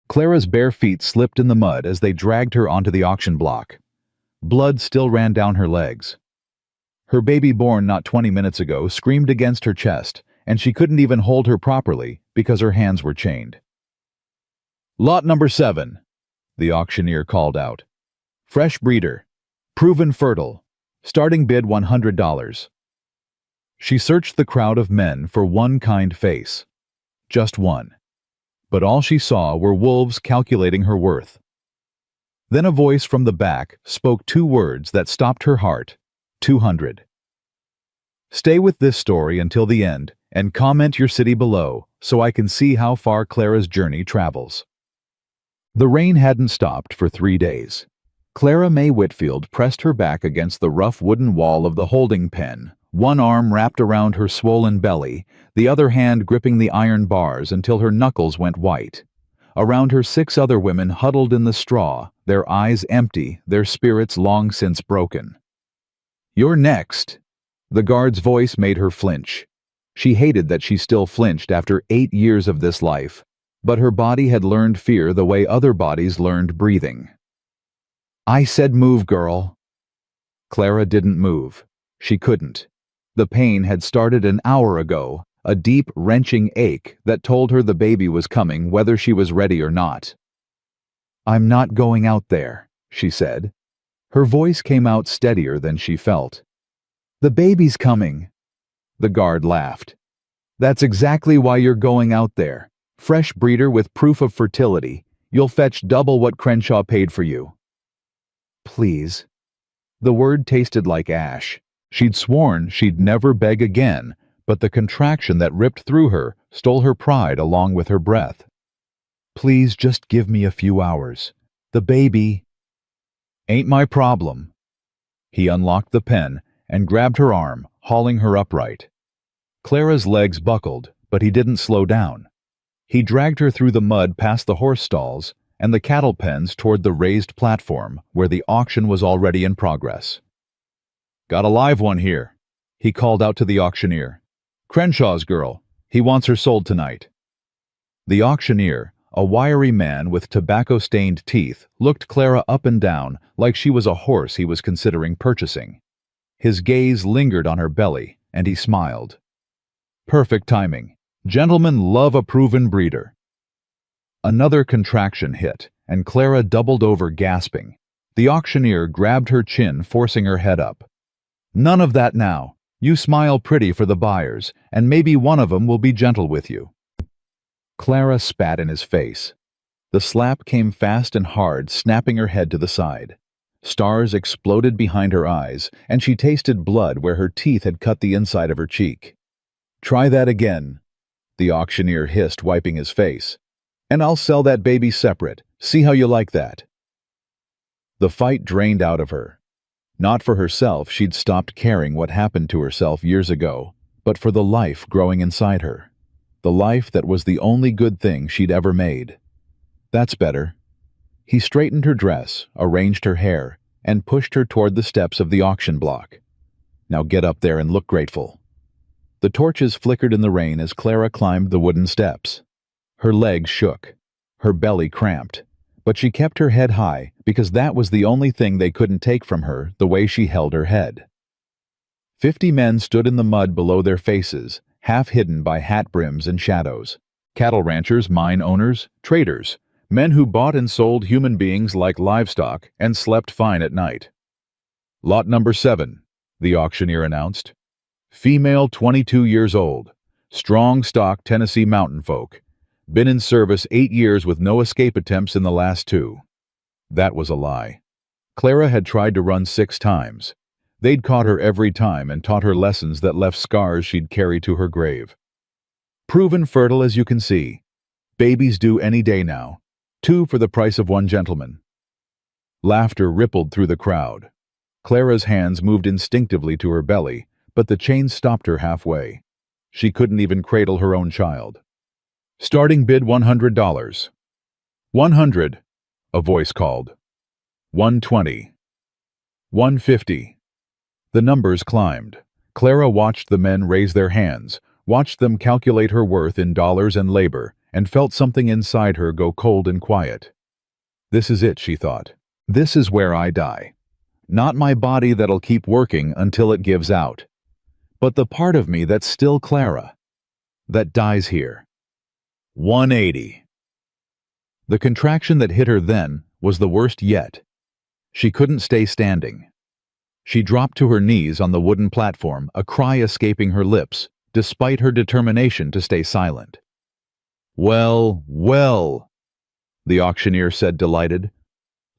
Clara's bare feet slipped in the mud as they dragged her onto the auction block. Blood still ran down her legs. Her baby born not 20 minutes ago screamed against her chest, and she couldn't even hold her properly because her hands were chained. "Lot number 7, the auctioneer called out. "Fresh breeder. Proven fertile. Starting bid $100. She searched the crowd of men for one kind face. Just one. But all she saw were wolves calculating her worth. Then a voice from the back spoke 2 words that stopped her heart. 200. Stay with this story until the end and comment your city below so I can see how far Clara's journey travels. The rain hadn't stopped for 3 days. Clara May Whitfield pressed her back against the rough wooden wall of the holding pen, one arm wrapped around her swollen belly, the other hand gripping the iron bars until her knuckles went white. Around her 6 other women huddled in the straw, their eyes empty, their spirits long since broken. "You're next." The guard's voice made her flinch. She hated that she still flinched after 8 years of this life, but her body had learned fear the way other bodies learned breathing. "I said move, girl." Clara didn't move. She couldn't. The pain had started an hour ago, a deep, wrenching ache that told her the baby was coming whether she was ready or not. "I'm not going out there," she said. Her voice came out steadier than she felt. "The baby's coming." The guard laughed. "That's exactly why you're going out there. Fresh breeder with proof of fertility. You'll fetch double what Crenshaw paid for you." "Please." The word tasted like ash. She'd sworn she'd never beg again, but the contraction that ripped through her stole her pride along with her breath. "Please just give me a few hours. The baby—" "Ain't my problem." He unlocked the pen and grabbed her arm, hauling her upright. Clara's legs buckled, but he didn't slow down. He dragged her through the mud past the horse stalls and the cattle pens toward the raised platform where the auction was already in progress. "Got a live one here," he called out to the auctioneer. "Crenshaw's girl. He wants her sold tonight." The auctioneer, a wiry man with tobacco-stained teeth, looked Clara up and down like she was a horse he was considering purchasing. His gaze lingered on her belly, and he smiled. "Perfect timing. Gentlemen love a proven breeder." Another contraction hit, and Clara doubled over gasping. The auctioneer grabbed her chin, forcing her head up. "None of that now. You smile pretty for the buyers, and maybe one of them will be gentle with you." Clara spat in his face. The slap came fast and hard, snapping her head to the side. Stars exploded behind her eyes, and she tasted blood where her teeth had cut the inside of her cheek. "Try that again," the auctioneer hissed, wiping his face. "And I'll sell that baby separate. See how you like that." The fight drained out of her. Not for herself, she'd stopped caring what happened to herself years ago, but for the life growing inside her. The life that was the only good thing she'd ever made. "That's better." He straightened her dress, arranged her hair, and pushed her toward the steps of the auction block. "Now get up there and look grateful." The torches flickered in the rain as Clara climbed the wooden steps. Her legs shook. Her belly cramped. But she kept her head high because that was the only thing they couldn't take from her, the way she held her head. 50 men stood in the mud below their faces, half hidden by hat brims and shadows. Cattle ranchers, mine owners, traders, men who bought and sold human beings like livestock and slept fine at night. "Lot number 7, the auctioneer announced. "Female 22 years old. Strong stock Tennessee mountain folk. Been in service 8 years with no escape attempts in the last 2. That was a lie. Clara had tried to run 6 times. They'd caught her every time and taught her lessons that left scars she'd carry to her grave. "Proven fertile, as you can see. Babies due any day now. 2 for the price of 1 gentleman." Laughter rippled through the crowd. Clara's hands moved instinctively to her belly, but the chain stopped her halfway. She couldn't even cradle her own child. "Starting bid $100. 100, a voice called. 120. 150. The numbers climbed. Clara watched the men raise their hands, watched them calculate her worth in dollars and labor, and felt something inside her go cold and quiet. This is it, she thought. This is where I die. Not my body that'll keep working until it gives out, but the part of me that's still Clara, that dies here. 180. The contraction that hit her then was the worst yet. She couldn't stay standing. She dropped to her knees on the wooden platform, a cry escaping her lips, despite her determination to stay silent. "Well, well," the auctioneer said, delighted.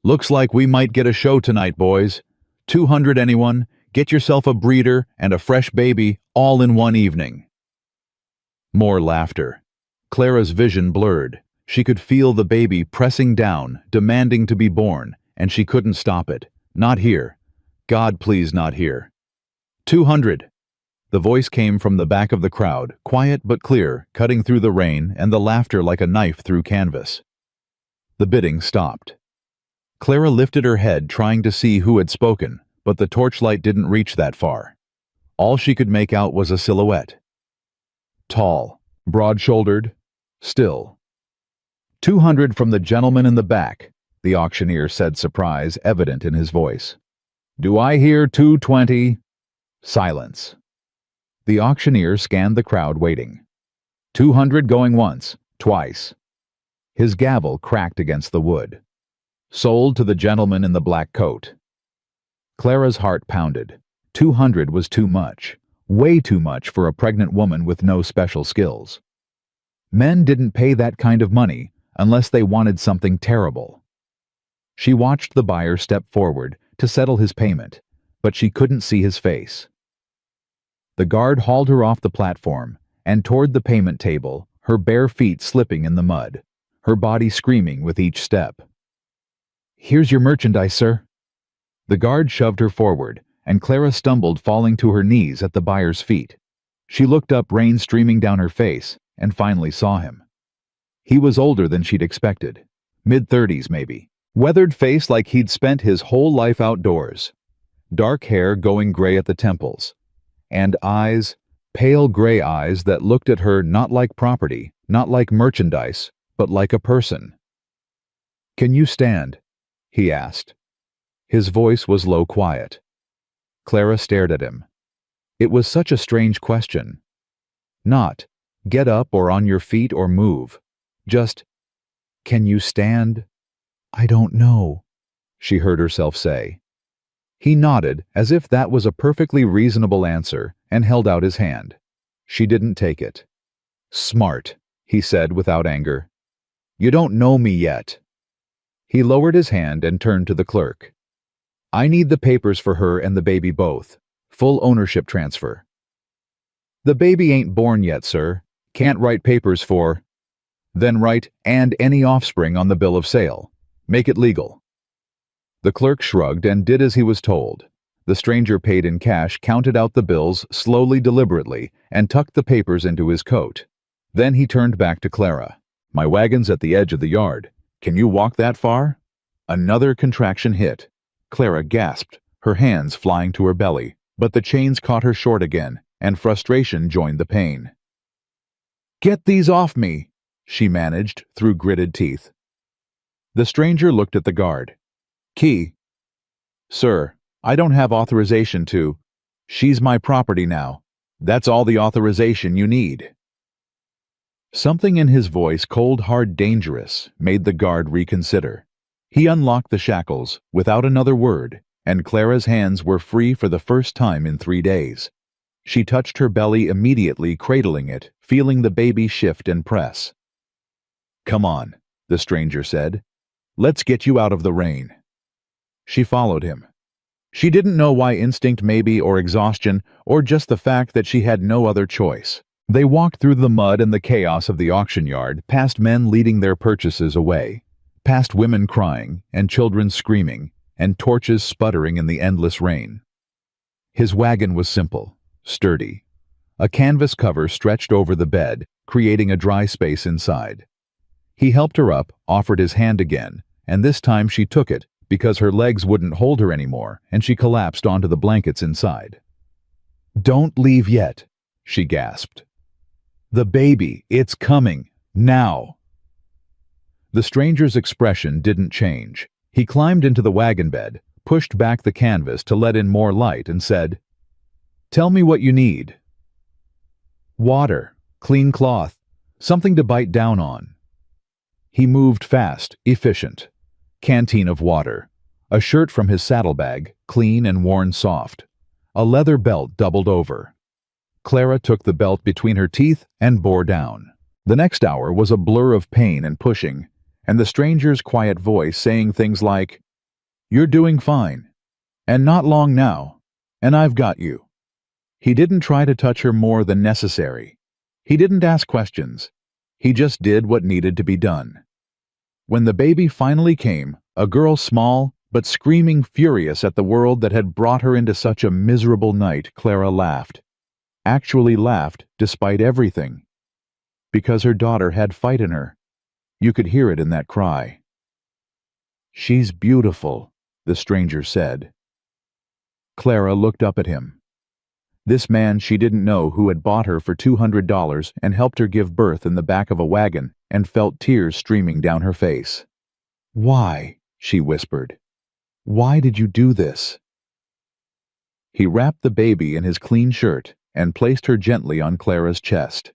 "Looks like we might get a show tonight, boys. 200 anyone, get yourself a breeder and a fresh baby, all in one evening." More laughter. Clara's vision blurred. She could feel the baby pressing down, demanding to be born, and she couldn't stop it. Not here. God, please, not here. 200. The voice came from the back of the crowd, quiet but clear, cutting through the rain and the laughter like a knife through canvas. The bidding stopped. Clara lifted her head, trying to see who had spoken, but the torchlight didn't reach that far. All she could make out was a silhouette. Tall, broad-shouldered, still. 200 from the gentleman in the back, the auctioneer said, surprise evident in his voice. "Do I hear 220? Silence. The auctioneer scanned the crowd, waiting. 200 going once, twice. His gavel cracked against the wood. Sold to the gentleman in the black coat. Clara's heart pounded. 200 was too much. Way too much for a pregnant woman with no special skills. Men didn't pay that kind of money unless they wanted something terrible. She watched the buyer step forward to settle his payment, but she couldn't see his face. The guard hauled her off the platform and toward the payment table, her bare feet slipping in the mud, her body screaming with each step. "Here's your merchandise, sir." The guard shoved her forward, and Clara stumbled, falling to her knees at the buyer's feet. She looked up, rain streaming down her face, and finally saw him. He was older than she'd expected. Mid-30s, maybe. Weathered face like he'd spent his whole life outdoors. Dark hair going gray at the temples. And eyes, pale gray eyes that looked at her not like property, not like merchandise, but like a person. "Can you stand?" he asked. His voice was low, quiet. Clara stared at him. It was such a strange question. Not, "Get up or on your feet or move." Just, "Can you stand?" "I don't know," she heard herself say. He nodded, as if that was a perfectly reasonable answer, and held out his hand. She didn't take it. "Smart," he said without anger. "You don't know me yet." He lowered his hand and turned to the clerk. "I need the papers for her and the baby both. Full ownership transfer." "The baby ain't born yet, sir. Can't write papers for—" "Then write 'and any offspring' on the bill of sale. Make it legal." The clerk shrugged and did as he was told. The stranger paid in cash, counted out the bills slowly, deliberately, and tucked the papers into his coat. Then he turned back to Clara. "My wagon's at the edge of the yard. Can you walk that far?" Another contraction hit. Clara gasped, her hands flying to her belly, but the chains caught her short again, and frustration joined the pain. "Get these off me," she managed through gritted teeth. The stranger looked at the guard. "Key." "Sir, I don't have authorization to—" "She's my property now. That's all the authorization you need." Something in his voice, cold, hard, dangerous, made the guard reconsider. He unlocked the shackles without another word, and Clara's hands were free for the first time in 3 days. She touched her belly immediately, cradling it, feeling the baby shift and press. "Come on," the stranger said. "Let's get you out of the rain." She followed him. She didn't know why, instinct maybe, or exhaustion, or just the fact that she had no other choice. They walked through the mud and the chaos of the auction yard, past men leading their purchases away, past women crying and children screaming, and torches sputtering in the endless rain. His wagon was simple, sturdy. A canvas cover stretched over the bed, creating a dry space inside. He helped her up, offered his hand again, and this time she took it because her legs wouldn't hold her anymore, and she collapsed onto the blankets inside. "Don't leave yet," she gasped. "The baby, it's coming. Now! The stranger's expression didn't change. He climbed into the wagon bed, pushed back the canvas to let in more light, and said, "Tell me what you need." "Water, clean cloth, something to bite down on." He moved fast, efficient. Canteen of water. A shirt from his saddlebag, clean and worn soft. A leather belt doubled over. Clara took the belt between her teeth and bore down. The next hour was a blur of pain and pushing, and the stranger's quiet voice saying things like, "You're doing fine. And not long now. And I've got you." He didn't try to touch her more than necessary. He didn't ask questions. He just did what needed to be done. When the baby finally came, a girl small but screaming furious at the world that had brought her into such a miserable night, Clara laughed. Actually laughed despite everything. Because her daughter had fight in her. You could hear it in that cry. "She's beautiful," the stranger said. Clara looked up at him. This man she didn't know, who had bought her for $200 and helped her give birth in the back of a wagon, and felt tears streaming down her face. "Why?" she whispered. "Why did you do this?" He wrapped the baby in his clean shirt and placed her gently on Clara's chest.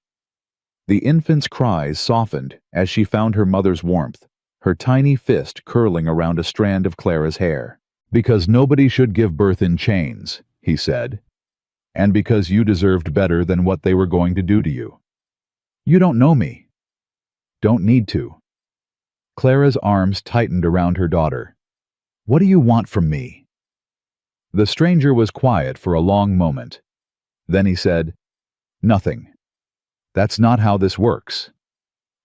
The infant's cries softened as she found her mother's warmth, her tiny fist curling around a strand of Clara's hair. "Because nobody should give birth in chains," he said. "And because you deserved better than what they were going to do to you. You don't know me. Don't need to." Clara's arms tightened around her daughter. "What do you want from me?" The stranger was quiet for a long moment. Then he said, "Nothing. That's not how this works.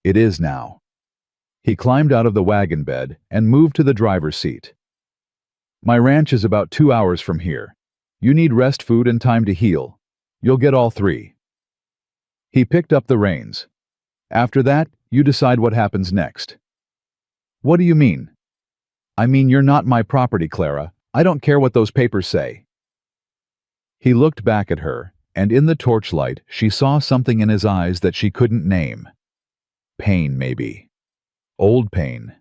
It is now." He climbed out of the wagon bed and moved to the driver's seat. "My ranch is about 2 hours from here. You need rest, food, and time to heal. You'll get all 3. He picked up the reins. "After that, you decide what happens next." "What do you mean?" "I mean you're not my property, Clara. I don't care what those papers say." He looked back at her, and in the torchlight she saw something in his eyes that she couldn't name. Pain, maybe. Old pain.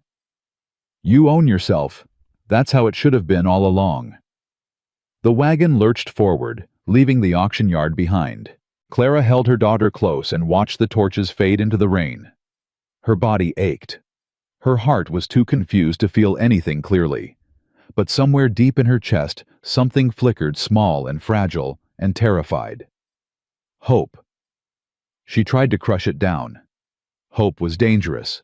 "You own yourself. That's how it should have been all along." The wagon lurched forward, leaving the auction yard behind. Clara held her daughter close and watched the torches fade into the rain. Her body ached. Her heart was too confused to feel anything clearly. But somewhere deep in her chest, something flickered, small and fragile and terrified. Hope. She tried to crush it down. Hope was dangerous.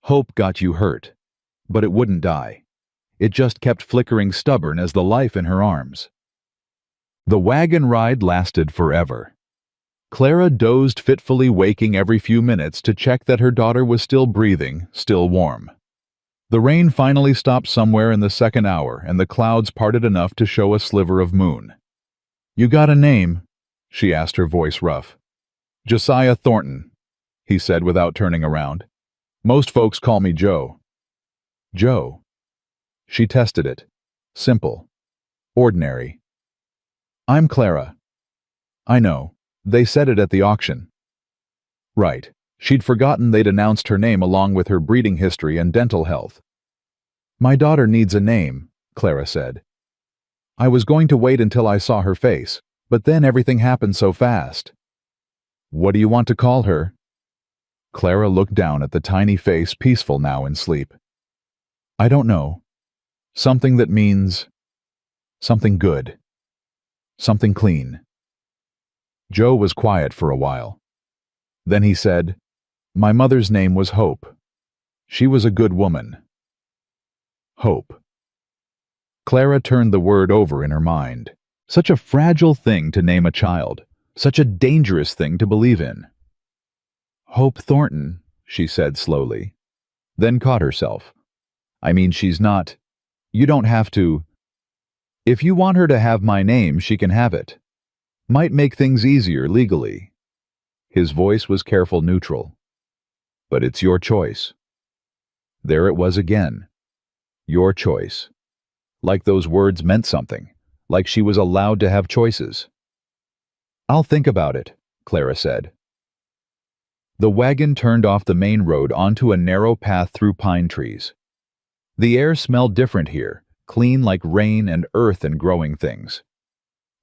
Hope got you hurt. But it wouldn't die. It just kept flickering, stubborn as the life in her arms. The wagon ride lasted forever. Clara dozed fitfully, waking every few minutes to check that her daughter was still breathing, still warm. The rain finally stopped somewhere in the second hour, and the clouds parted enough to show a sliver of moon. "You got a name?" she asked, her voice rough. "Josiah Thornton," he said without turning around. "Most folks call me Joe." Joe. She tested it. Simple. Ordinary. "I'm Clara." "I know. They said it at the auction." Right. She'd forgotten they'd announced her name along with her breeding history and dental health. "My daughter needs a name," Clara said. "I was going to wait until I saw her face, but then everything happened so fast." "What do you want to call her?" Clara looked down at the tiny face, peaceful now in sleep. "I don't know. Something that means something good. Something clean." Joe was quiet for a while. Then he said, "My mother's name was Hope. She was a good woman." Hope. Clara turned the word over in her mind. Such a fragile thing to name a child. Such a dangerous thing to believe in. "Hope Thornton," she said slowly. Then caught herself. "I mean, she's not. You don't have to. If you want her to have my name, she can have it. Might make things easier legally." His voice was careful, neutral. "But it's your choice." There it was again. Your choice. Like those words meant something. Like she was allowed to have choices. "I'll think about it," Clara said. The wagon turned off the main road onto a narrow path through pine trees. The air smelled different here, clean like rain and earth and growing things.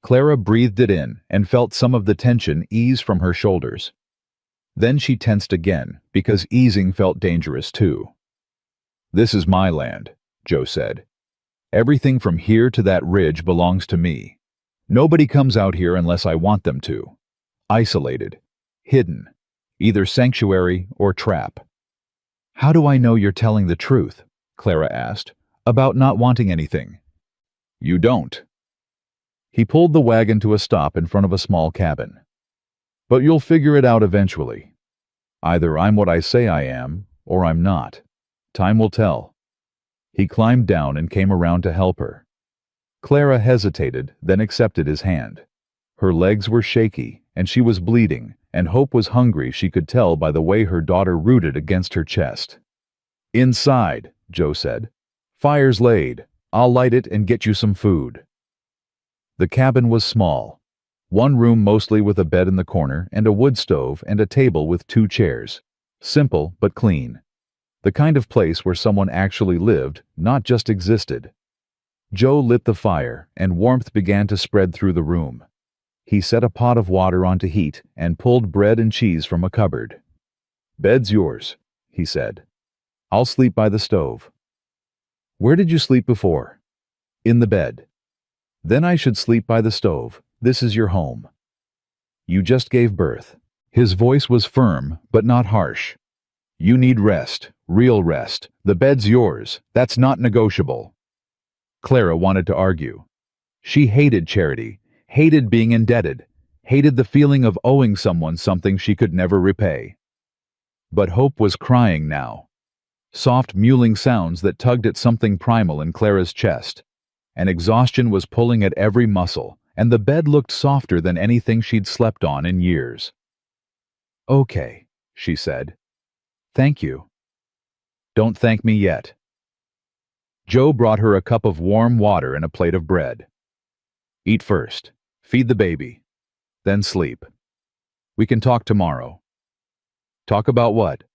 Clara breathed it in and felt some of the tension ease from her shoulders. Then she tensed again, because easing felt dangerous too. "This is my land," Joe said. "Everything from here to that ridge belongs to me. Nobody comes out here unless I want them to. Isolated. Hidden. Either sanctuary or trap." "How do I know you're telling the truth?" Clara asked, "about not wanting anything." "You don't." He pulled the wagon to a stop in front of a small cabin. "But you'll figure it out eventually. Either I'm what I say I am, or I'm not. Time will tell." He climbed down and came around to help her. Clara hesitated, then accepted his hand. Her legs were shaky, and she was bleeding, and Hope was hungry, she could tell by the way her daughter rooted against her chest. "Inside," Joe said. "Fire's laid. I'll light it and get you some food." The cabin was small. One room mostly with a bed in the corner and a wood stove and a table with 2 chairs. Simple but clean. The kind of place where someone actually lived, not just existed. Joe lit the fire, and warmth began to spread through the room. He set a pot of water on to heat and pulled bread and cheese from a cupboard. "Bed's yours," he said. "I'll sleep by the stove." "Where did you sleep before?" "In the bed." "Then I should sleep by the stove. This is your home." "You just gave birth." His voice was firm, but not harsh. "You need rest, real rest. The bed's yours. That's not negotiable." Clara wanted to argue. She hated charity, hated being indebted, hated the feeling of owing someone something she could never repay. But Hope was crying now. Soft mewling sounds that tugged at something primal in Clara's chest. And exhaustion was pulling at every muscle, and the bed looked softer than anything she'd slept on in years. "Okay," she said. "Thank you." "Don't thank me yet." Joe brought her a cup of warm water and a plate of bread. "Eat first. Feed the baby. Then sleep. We can talk tomorrow." "Talk about what?"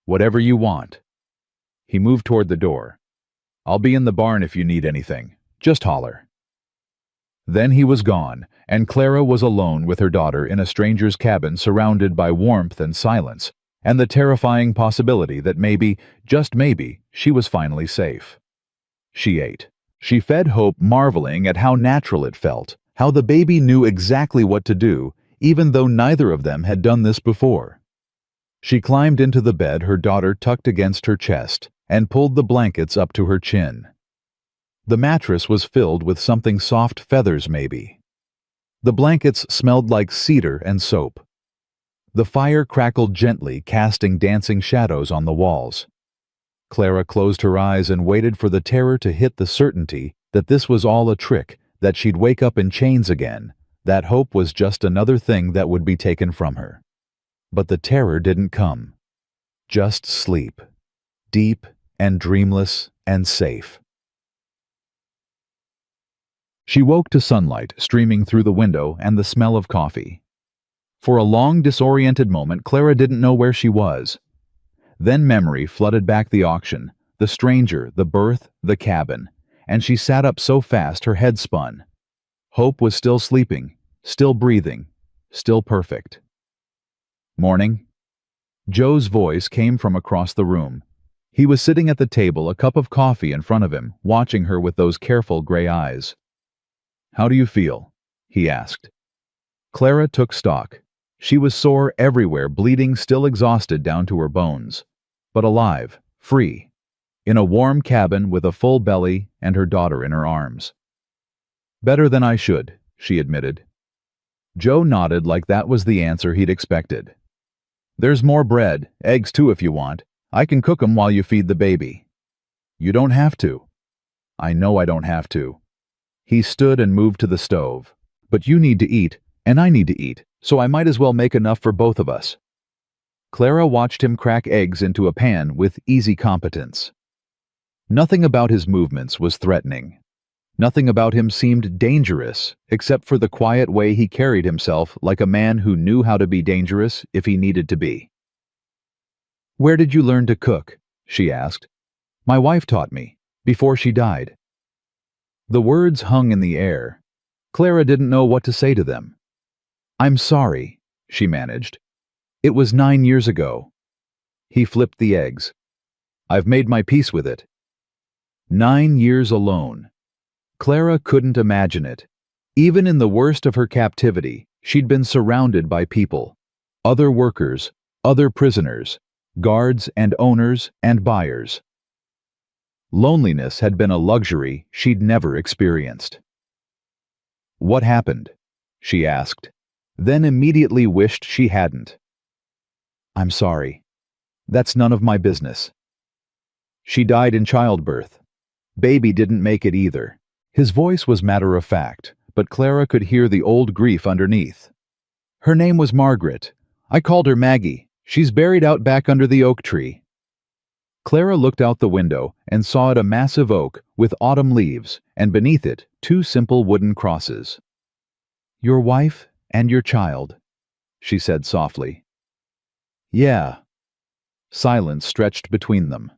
"Whatever you want." He moved toward the door. "I'll be in the barn if you need anything. Just holler." Then he was gone, and Clara was alone with her daughter in a stranger's cabin surrounded by warmth and silence, and the terrifying possibility that maybe, just maybe, she was finally safe. She ate. She fed Hope, marveling at how natural it felt, how the baby knew exactly what to do, even though neither of them had done this before. She climbed into the bed her daughter tucked against her chest and pulled the blankets up to her chin. The mattress was filled with something soft, feathers maybe. The blankets smelled like cedar and soap. The fire crackled gently, casting dancing shadows on the walls. Clara closed her eyes and waited for the terror to hit, the certainty that this was all a trick, that she'd wake up in chains again, that Hope was just another thing that would be taken from her. But the terror didn't come. Just sleep. Deep and dreamless and safe. She woke to sunlight streaming through the window and the smell of coffee. For a long, disoriented moment, Clara didn't know where she was. Then memory flooded back: the auction, the stranger, the birth, the cabin, and she sat up so fast her head spun. Hope was still sleeping, still breathing, still perfect. "Morning." Joe's voice came from across the room. He was sitting at the table, a cup of coffee in front of him, watching her with those careful gray eyes. "How do you feel?" he asked. Clara took stock. She was sore everywhere, bleeding, still exhausted down to her bones. But alive, free, in a warm cabin with a full belly and her daughter in her arms. "Better than I should," she admitted. Joe nodded like that was the answer he'd expected. "There's more bread, eggs too if you want. I can cook 'em while you feed the baby." "You don't have to." "I know I don't have to." He stood and moved to the stove. "But you need to eat, and I need to eat, so I might as well make enough for both of us." Clara watched him crack eggs into a pan with easy competence. Nothing about his movements was threatening. Nothing about him seemed dangerous, except for the quiet way he carried himself, like a man who knew how to be dangerous if he needed to be. "Where did you learn to cook?" she asked. "My wife taught me, before she died." The words hung in the air. Clara didn't know what to say to them. "I'm sorry," she managed. "It was 9 years ago." He flipped the eggs. "I've made my peace with it." 9 years alone. Clara couldn't imagine it. Even in the worst of her captivity, she'd been surrounded by people. Other workers, other prisoners, guards and owners and buyers. Loneliness had been a luxury she'd never experienced. "What happened?" she asked, then immediately wished she hadn't. "I'm sorry. That's none of my business." "She died in childbirth. Baby didn't make it either." His voice was matter-of-fact, but Clara could hear the old grief underneath. "Her name was Margaret. I called her Maggie. She's buried out back under the oak tree." Clara looked out the window and saw it a massive oak with autumn leaves, and beneath it 2 simple wooden crosses. "Your wife and your child," she said softly. "Yeah." Silence stretched between them.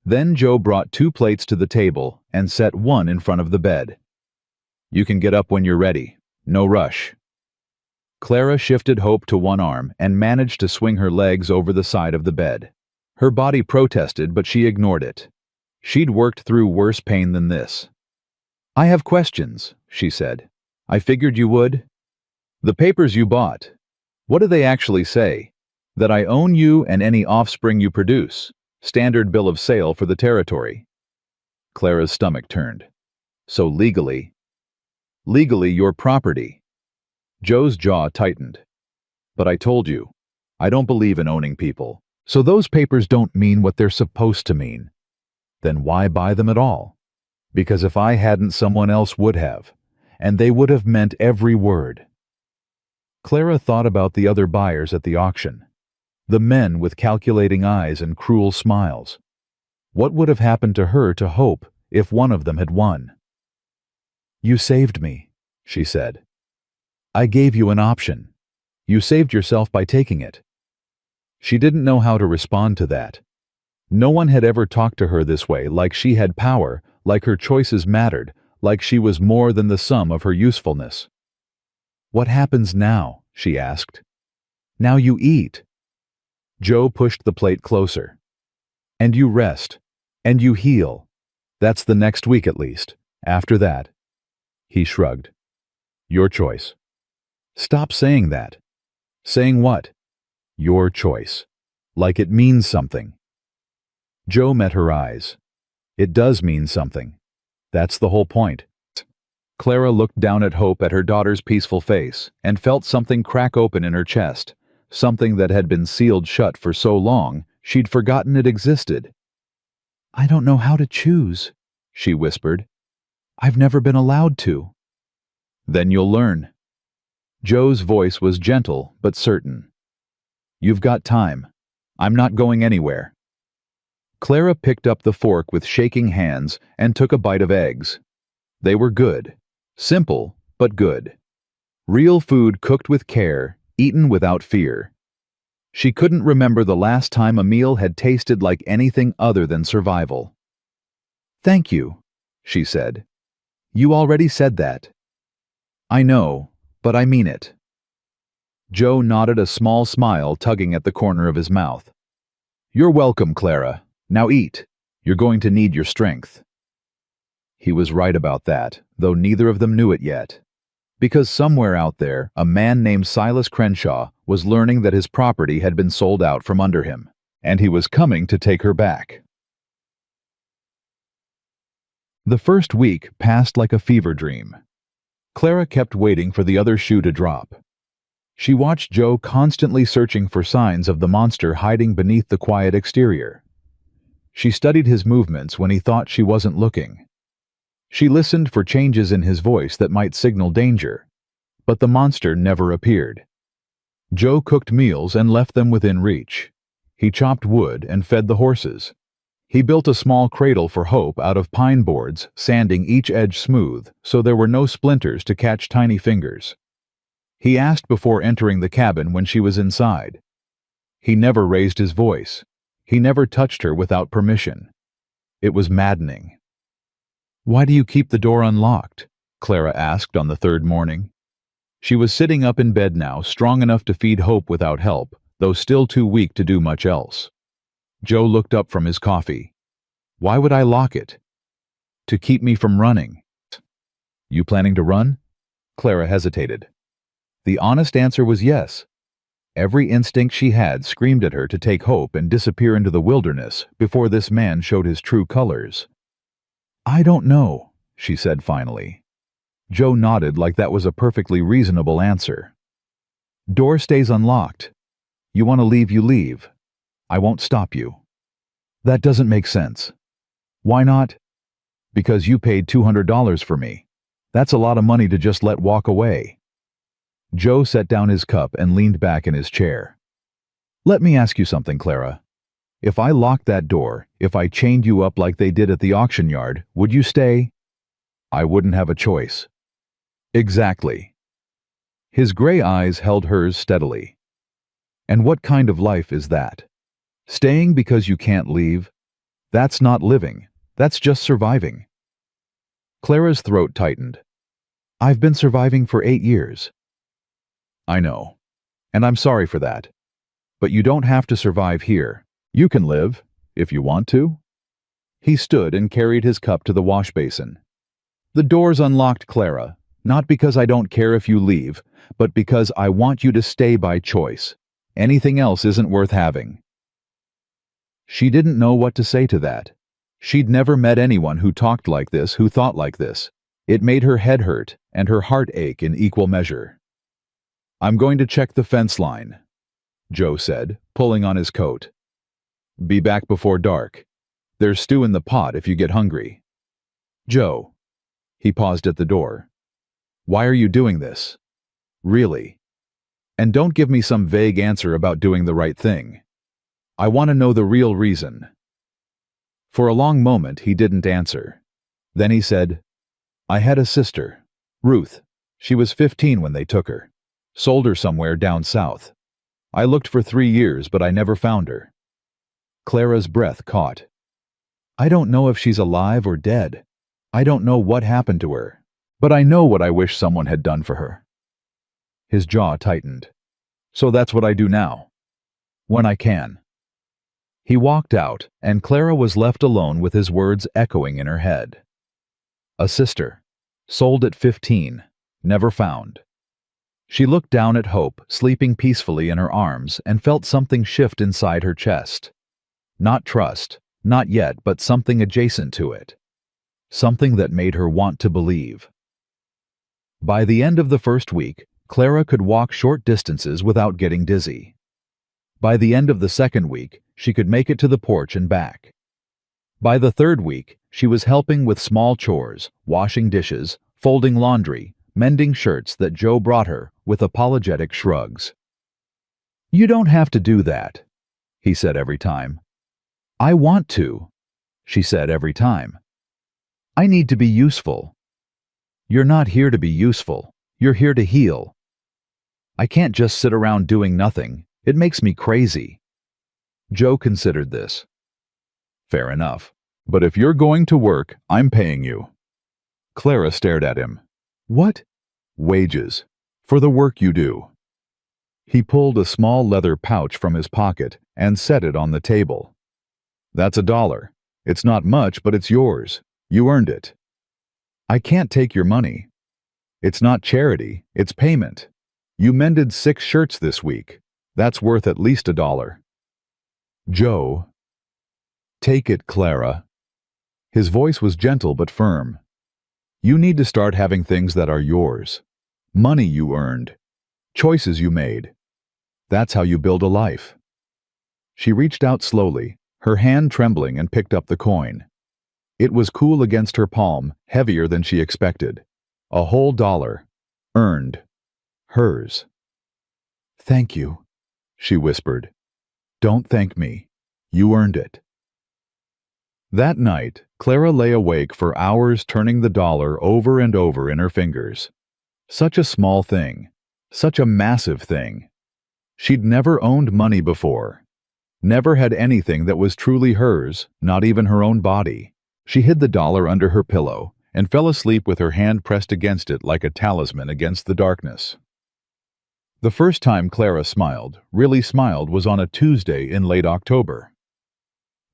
Then Joe brought 2 plates to the table and set one in front of the bed. "You can get up when you're ready. No rush." Clara shifted Hope to one arm and managed to swing her legs over the side of the bed. Her body protested, but she ignored it. She'd worked through worse pain than this. "I have questions," she said. "I figured you would." "The papers you bought. What do they actually say? That I own you and any offspring you produce. Standard bill of sale for the territory." Clara's stomach turned. "So legally your property." Joe's jaw tightened. "But I told you, I don't believe in owning people. So those papers don't mean what they're supposed to mean. Then why buy them at all? Because if I hadn't, someone else would have, and they would have meant every word." Clara thought about the other buyers at the auction. The men with calculating eyes and cruel smiles. What would have happened to her to Hope if one of them had won? "You saved me," she said. "I gave you an option. You saved yourself by taking it." She didn't know how to respond to that. No one had ever talked to her this way, like she had power, like her choices mattered, like she was more than the sum of her usefulness. "What happens now?" she asked. "Now you eat." Joe pushed the plate closer. "And you rest. And you heal. That's the next week at least. After that." He shrugged. "Your choice." "Stop saying that." "Saying what?" "Your choice. Like it means something." Joe met her eyes. "It does mean something. That's the whole point." Clara looked down at Hope at her daughter's peaceful face and felt something crack open in her chest, something that had been sealed shut for so long she'd forgotten it existed. "I don't know how to choose," she whispered. "I've never been allowed to." "Then you'll learn." Joe's voice was gentle but certain. "You've got time. I'm not going anywhere." Clara picked up the fork with shaking hands and took a bite of eggs. They were good. Simple, but good. Real food cooked with care, eaten without fear. She couldn't remember the last time a meal had tasted like anything other than survival. "Thank you," she said. "You already said that." "I know, but I mean it." Joe nodded, a small smile tugging at the corner of his mouth. "You're welcome, Clara. Now eat. You're going to need your strength." He was right about that, though neither of them knew it yet. Because somewhere out there, a man named Silas Crenshaw was learning that his property had been sold out from under him, and he was coming to take her back. The first week passed like a fever dream. Clara kept waiting for the other shoe to drop. She watched Joe constantly searching for signs of the monster hiding beneath the quiet exterior. She studied his movements when he thought she wasn't looking. She listened for changes in his voice that might signal danger, but the monster never appeared. Joe cooked meals and left them within reach. He chopped wood and fed the horses. He built a small cradle for Hope out of pine boards, sanding each edge smooth so there were no splinters to catch tiny fingers. He asked before entering the cabin when she was inside, He never raised his voice. He never touched her without permission. It was maddening. "Why do you keep the door unlocked?" Clara asked on the third morning. She was sitting up in bed now, strong enough to feed Hope without help, though still too weak to do much else. Joe looked up from his coffee. "Why would I lock it?" "To keep me from running." "You planning to run?" Clara hesitated. The honest answer was yes. Every instinct she had screamed at her to take Hope and disappear into the wilderness before this man showed his true colors. "I don't know," she said finally. Joe nodded like that was a perfectly reasonable answer. "Door stays unlocked. You want to leave, you leave. I won't stop you." "That doesn't make sense." "Why not?" "Because you paid $200 for me. That's a lot of money to just let walk away." Joe set down his cup and leaned back in his chair. "Let me ask you something, Clara. If I locked that door, if I chained you up like they did at the auction yard, would you stay?" "I wouldn't have a choice." "Exactly." His gray eyes held hers steadily. "And what kind of life is that? Staying because you can't leave? That's not living. That's just surviving." Clara's throat tightened. "I've been surviving for 8 years." "I know. And I'm sorry for that. But you don't have to survive here. You can live, if you want to." He stood and carried his cup to the wash basin. "The door's unlocked, Clara, not because I don't care if you leave, but because I want you to stay by choice. Anything else isn't worth having." She didn't know what to say to that. She'd never met anyone who talked like this, who thought like this. It made her head hurt and her heart ache in equal measure. "I'm going to check the fence line," Joe said, pulling on his coat. "Be back before dark. There's stew in the pot if you get hungry." "Joe." He paused at the door. "Why are you doing this? Really? And don't give me some vague answer about doing the right thing. I want to know the real reason." For a long moment he didn't answer. Then he said, "I had a sister, Ruth. She was 15 when they took her. Sold her somewhere down south. I looked for 3 years, but I never found her." Clara's breath caught. "I don't know if she's alive or dead. I don't know what happened to her. But I know what I wish someone had done for her." His jaw tightened. "So that's what I do now. When I can." He walked out, and Clara was left alone with his words echoing in her head. A sister. Sold at 15. Never found. She looked down at Hope, sleeping peacefully in her arms, and felt something shift inside her chest. Not trust, not yet, but something adjacent to it. Something that made her want to believe. By the end of the first week, Clara could walk short distances without getting dizzy. By the end of the second week, she could make it to the porch and back. By the third week, she was helping with small chores, washing dishes, folding laundry, mending shirts that Joe brought her with apologetic shrugs. "You don't have to do that," he said every time. "I want to," she said every time. "I need to be useful." "You're not here to be useful. You're here to heal." "I can't just sit around doing nothing. It makes me crazy." Joe considered this. "Fair enough. But if you're going to work, I'm paying you." Clara stared at him. "What?" "Wages. For the work you do." He pulled a small leather pouch from his pocket and set it on the table. "That's $1. It's not much, but it's yours. You earned it." "I can't take your money." "It's not charity, it's payment. You mended 6 shirts this week. That's worth at least $1. "Joe." "Take it, Clara." His voice was gentle but firm. "You need to start having things that are yours. Money you earned. Choices you made. That's how you build a life." She reached out slowly, her hand trembling, and picked up the coin. It was cool against her palm, heavier than she expected. A whole $1. Earned. Hers. "Thank you," she whispered. "Don't thank me. You earned it." That night, Clara lay awake for hours turning the dollar over and over in her fingers. Such a small thing. Such a massive thing. She'd never owned money before. Never had anything that was truly hers, not even her own body. She hid the dollar under her pillow and fell asleep with her hand pressed against it like a talisman against the darkness. The first time Clara smiled, really smiled, was on a Tuesday in late October.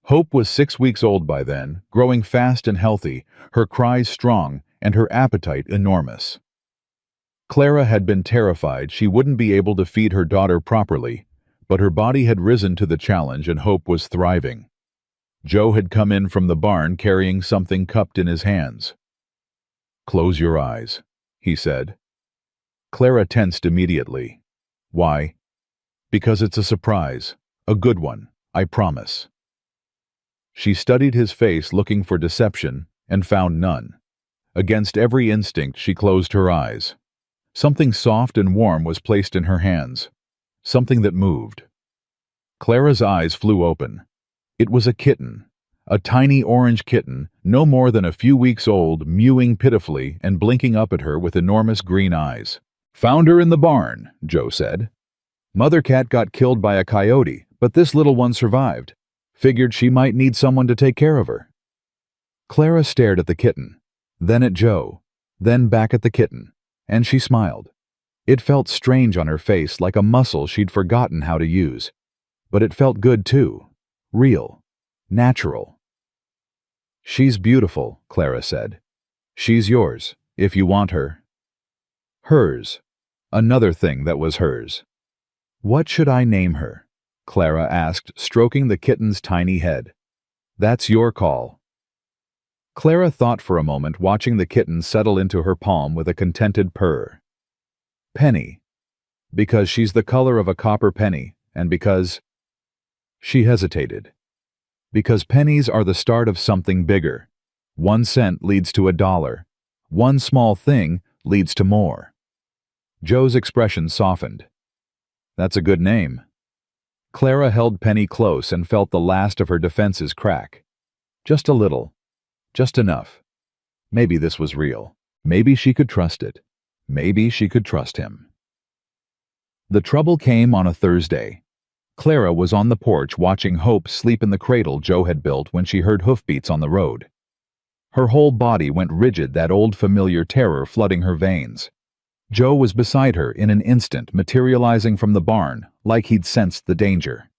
Hope was 6 weeks old by then, growing fast and healthy, her cries strong, and her appetite enormous. Clara had been terrified she wouldn't be able to feed her daughter properly, but her body had risen to the challenge and Hope was thriving. Joe had come in from the barn carrying something cupped in his hands. "Close your eyes," he said. Clara tensed immediately. "Why?" "Because it's a surprise. A good one, I promise." She studied his face looking for deception and found none. Against every instinct, she closed her eyes. Something soft and warm was placed in her hands. Something that moved. Clara's eyes flew open. It was a kitten. A tiny orange kitten, no more than a few weeks old, mewing pitifully and blinking up at her with enormous green eyes. "Found her in the barn," Joe said. "Mother cat got killed by a coyote, but this little one survived. Figured she might need someone to take care of her." Clara stared at the kitten, then at Joe, then back at the kitten, and she smiled. It felt strange on her face, like a muscle she'd forgotten how to use. But it felt good too. Real. Natural. "She's beautiful," Clara said. "She's yours, if you want her." Hers. Another thing that was hers. "What should I name her?" Clara asked, stroking the kitten's tiny head. "That's your call." Clara thought for a moment, watching the kitten settle into her palm with a contented purr. "Penny. Because she's the color of a copper penny, and because—" She hesitated. "Because pennies are the start of something bigger. 1 cent leads to $1. One small thing leads to more." Joe's expression softened. "That's a good name." Clara held Penny close and felt the last of her defenses crack. Just a little. Just enough. Maybe this was real. Maybe she could trust it. Maybe she could trust him. The trouble came on a Thursday. Clara was on the porch watching Hope sleep in the cradle Joe had built when she heard hoofbeats on the road. Her whole body went rigid, that old familiar terror flooding her veins. Joe was beside her in an instant, materializing from the barn, like he'd sensed the danger.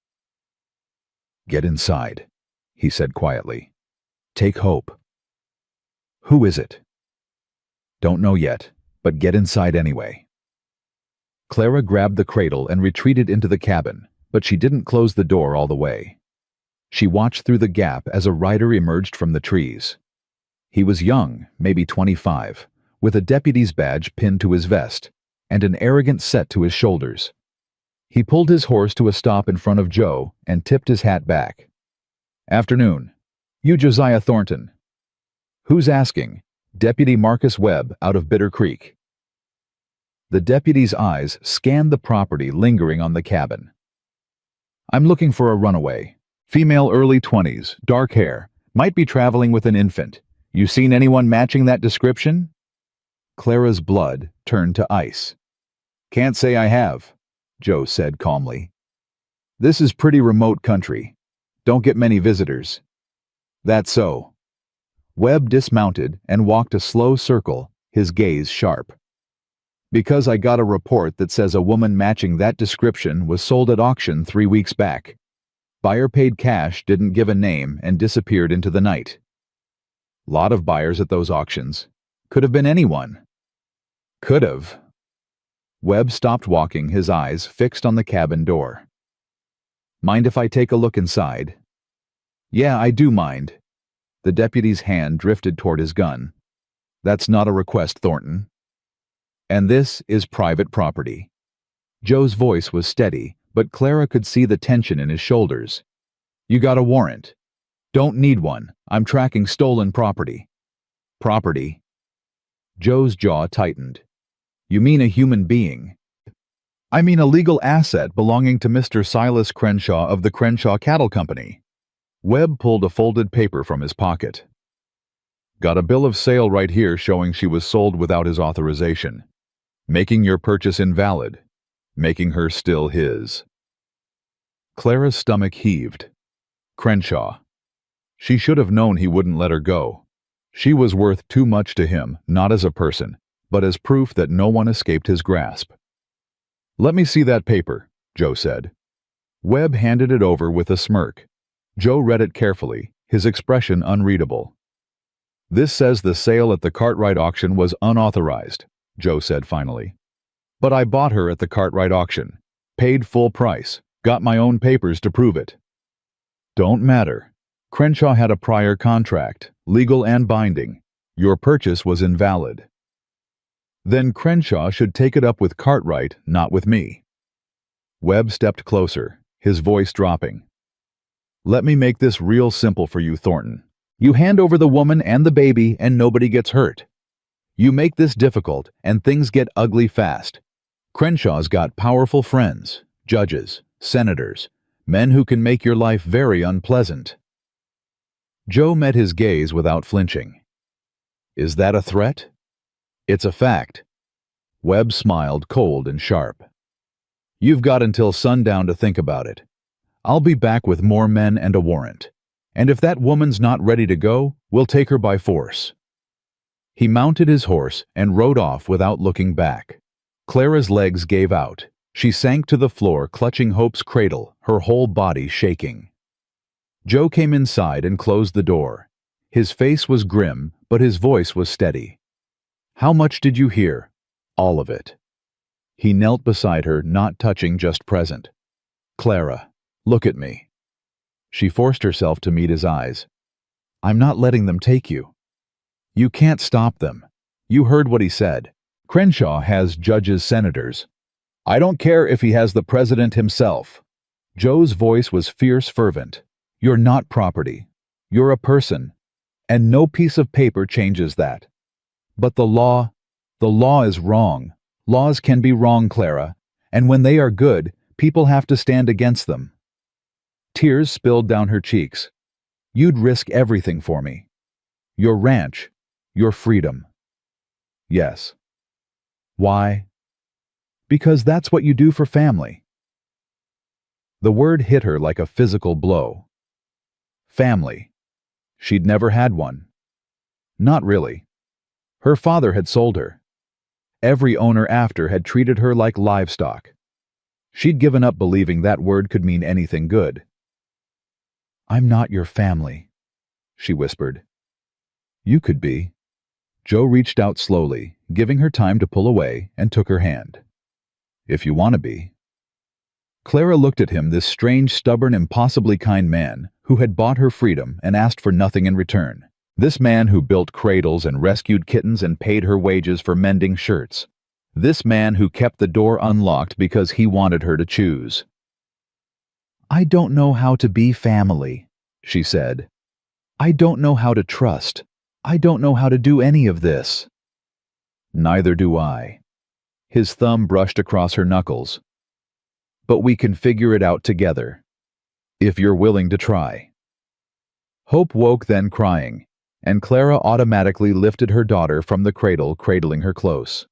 "Get inside," he said quietly. "Take Hope." "Who is it?" "Don't know yet, but get inside anyway." Clara grabbed the cradle and retreated into the cabin, but she didn't close the door all the way. She watched through the gap as a rider emerged from the trees. He was young, maybe 25, with a deputy's badge pinned to his vest, and an arrogant set to his shoulders. He pulled his horse to a stop in front of Joe and tipped his hat back. "Afternoon. You Josiah Thornton?" "Who's asking?" "Deputy Marcus Webb, out of Bitter Creek." The deputy's eyes scanned the property lingering on the cabin. "I'm looking for a runaway. Female, early 20s, dark hair, might be traveling with an infant. You seen anyone matching that description?" Clara's blood turned to ice. "Can't say I have," Joe said calmly. "This is pretty remote country. Don't get many visitors." "That's so." Webb dismounted and walked a slow circle, his gaze sharp. "Because I got a report that says a woman matching that description was sold at auction 3 weeks back. Buyer paid cash, didn't give a name, and disappeared into the night." "Lot of buyers at those auctions. Could have been anyone." "Could have." Webb stopped walking, his eyes fixed on the cabin door. "Mind if I take a look inside?" "Yeah, I do mind." The deputy's hand drifted toward his gun. "That's not a request, Thornton. And this is private property." Joe's voice was steady, but Clara could see the tension in his shoulders. "You got a warrant?" "Don't need one. I'm tracking stolen property." "Property?" Joe's jaw tightened. "You mean a human being?" "I mean a legal asset belonging to Mr. Silas Crenshaw of the Crenshaw Cattle Company." Webb pulled a folded paper from his pocket. "Got a bill of sale right here showing she was sold without his authorization, making your purchase invalid. making her still his. Clara's stomach heaved. Crenshaw. She should have known he wouldn't let her go. She was worth too much to him, not as a person, but as proof that no one escaped his grasp. "Let me see that paper," Joe said. Webb handed it over with a smirk. Joe read it carefully, his expression unreadable. "This says the sale at the Cartwright auction was unauthorized," Joe said finally. "But I bought her at the Cartwright auction, paid full price, got my own papers to prove it." "Don't matter. Crenshaw had a prior contract, legal and binding. Your purchase was invalid." "Then Crenshaw should take it up with Cartwright, not with me." Webb stepped closer, his voice dropping. "Let me make this real simple for you, Thornton. You hand over the woman and the baby and nobody gets hurt. You make this difficult and things get ugly fast. Crenshaw's got powerful friends, judges, senators, men who can make your life very unpleasant." Joe met his gaze without flinching. "Is that a threat?" "It's a fact." Webb smiled, cold and sharp. "You've got until sundown to think about it. I'll be back with more men and a warrant. And if that woman's not ready to go, we'll take her by force." He mounted his horse and rode off without looking back. Clara's legs gave out. She sank to the floor, clutching Hope's cradle, her whole body shaking. Joe came inside and closed the door. His face was grim, but his voice was steady. "How much did you hear?" "All of it." He knelt beside her, not touching, just present. "Clara, look at me." She forced herself to meet his eyes. "I'm not letting them take you." "You can't stop them. You heard what he said. Crenshaw has judges, senators. I don't care if he has the president himself." Joe's voice was fierce, fervent. "You're not property. You're a person. And no piece of paper changes that. But the law is wrong. Laws can be wrong, Clara. And when they are good, people have to stand against them." Tears spilled down her cheeks. "You'd risk everything for me. Your ranch, your freedom." "Yes." "Why?" "Because that's what you do for family." The word hit her like a physical blow. Family. She'd never had one. Not really. Her father had sold her. Every owner after had treated her like livestock. She'd given up believing that word could mean anything good. "I'm not your family," she whispered. "You could be." Joe reached out slowly, giving her time to pull away, and took her hand. "If you want to be." Clara looked at him, this strange, stubborn, impossibly kind man who had bought her freedom and asked for nothing in return. This man who built cradles and rescued kittens and paid her wages for mending shirts. This man who kept the door unlocked because he wanted her to choose. "I don't know how to be family," she said. "I don't know how to trust. I don't know how to do any of this." "Neither do I." His thumb brushed across her knuckles. "But we can figure it out together. If you're willing to try." Hope woke then crying, and Clara automatically lifted her daughter from the cradle, cradling her close.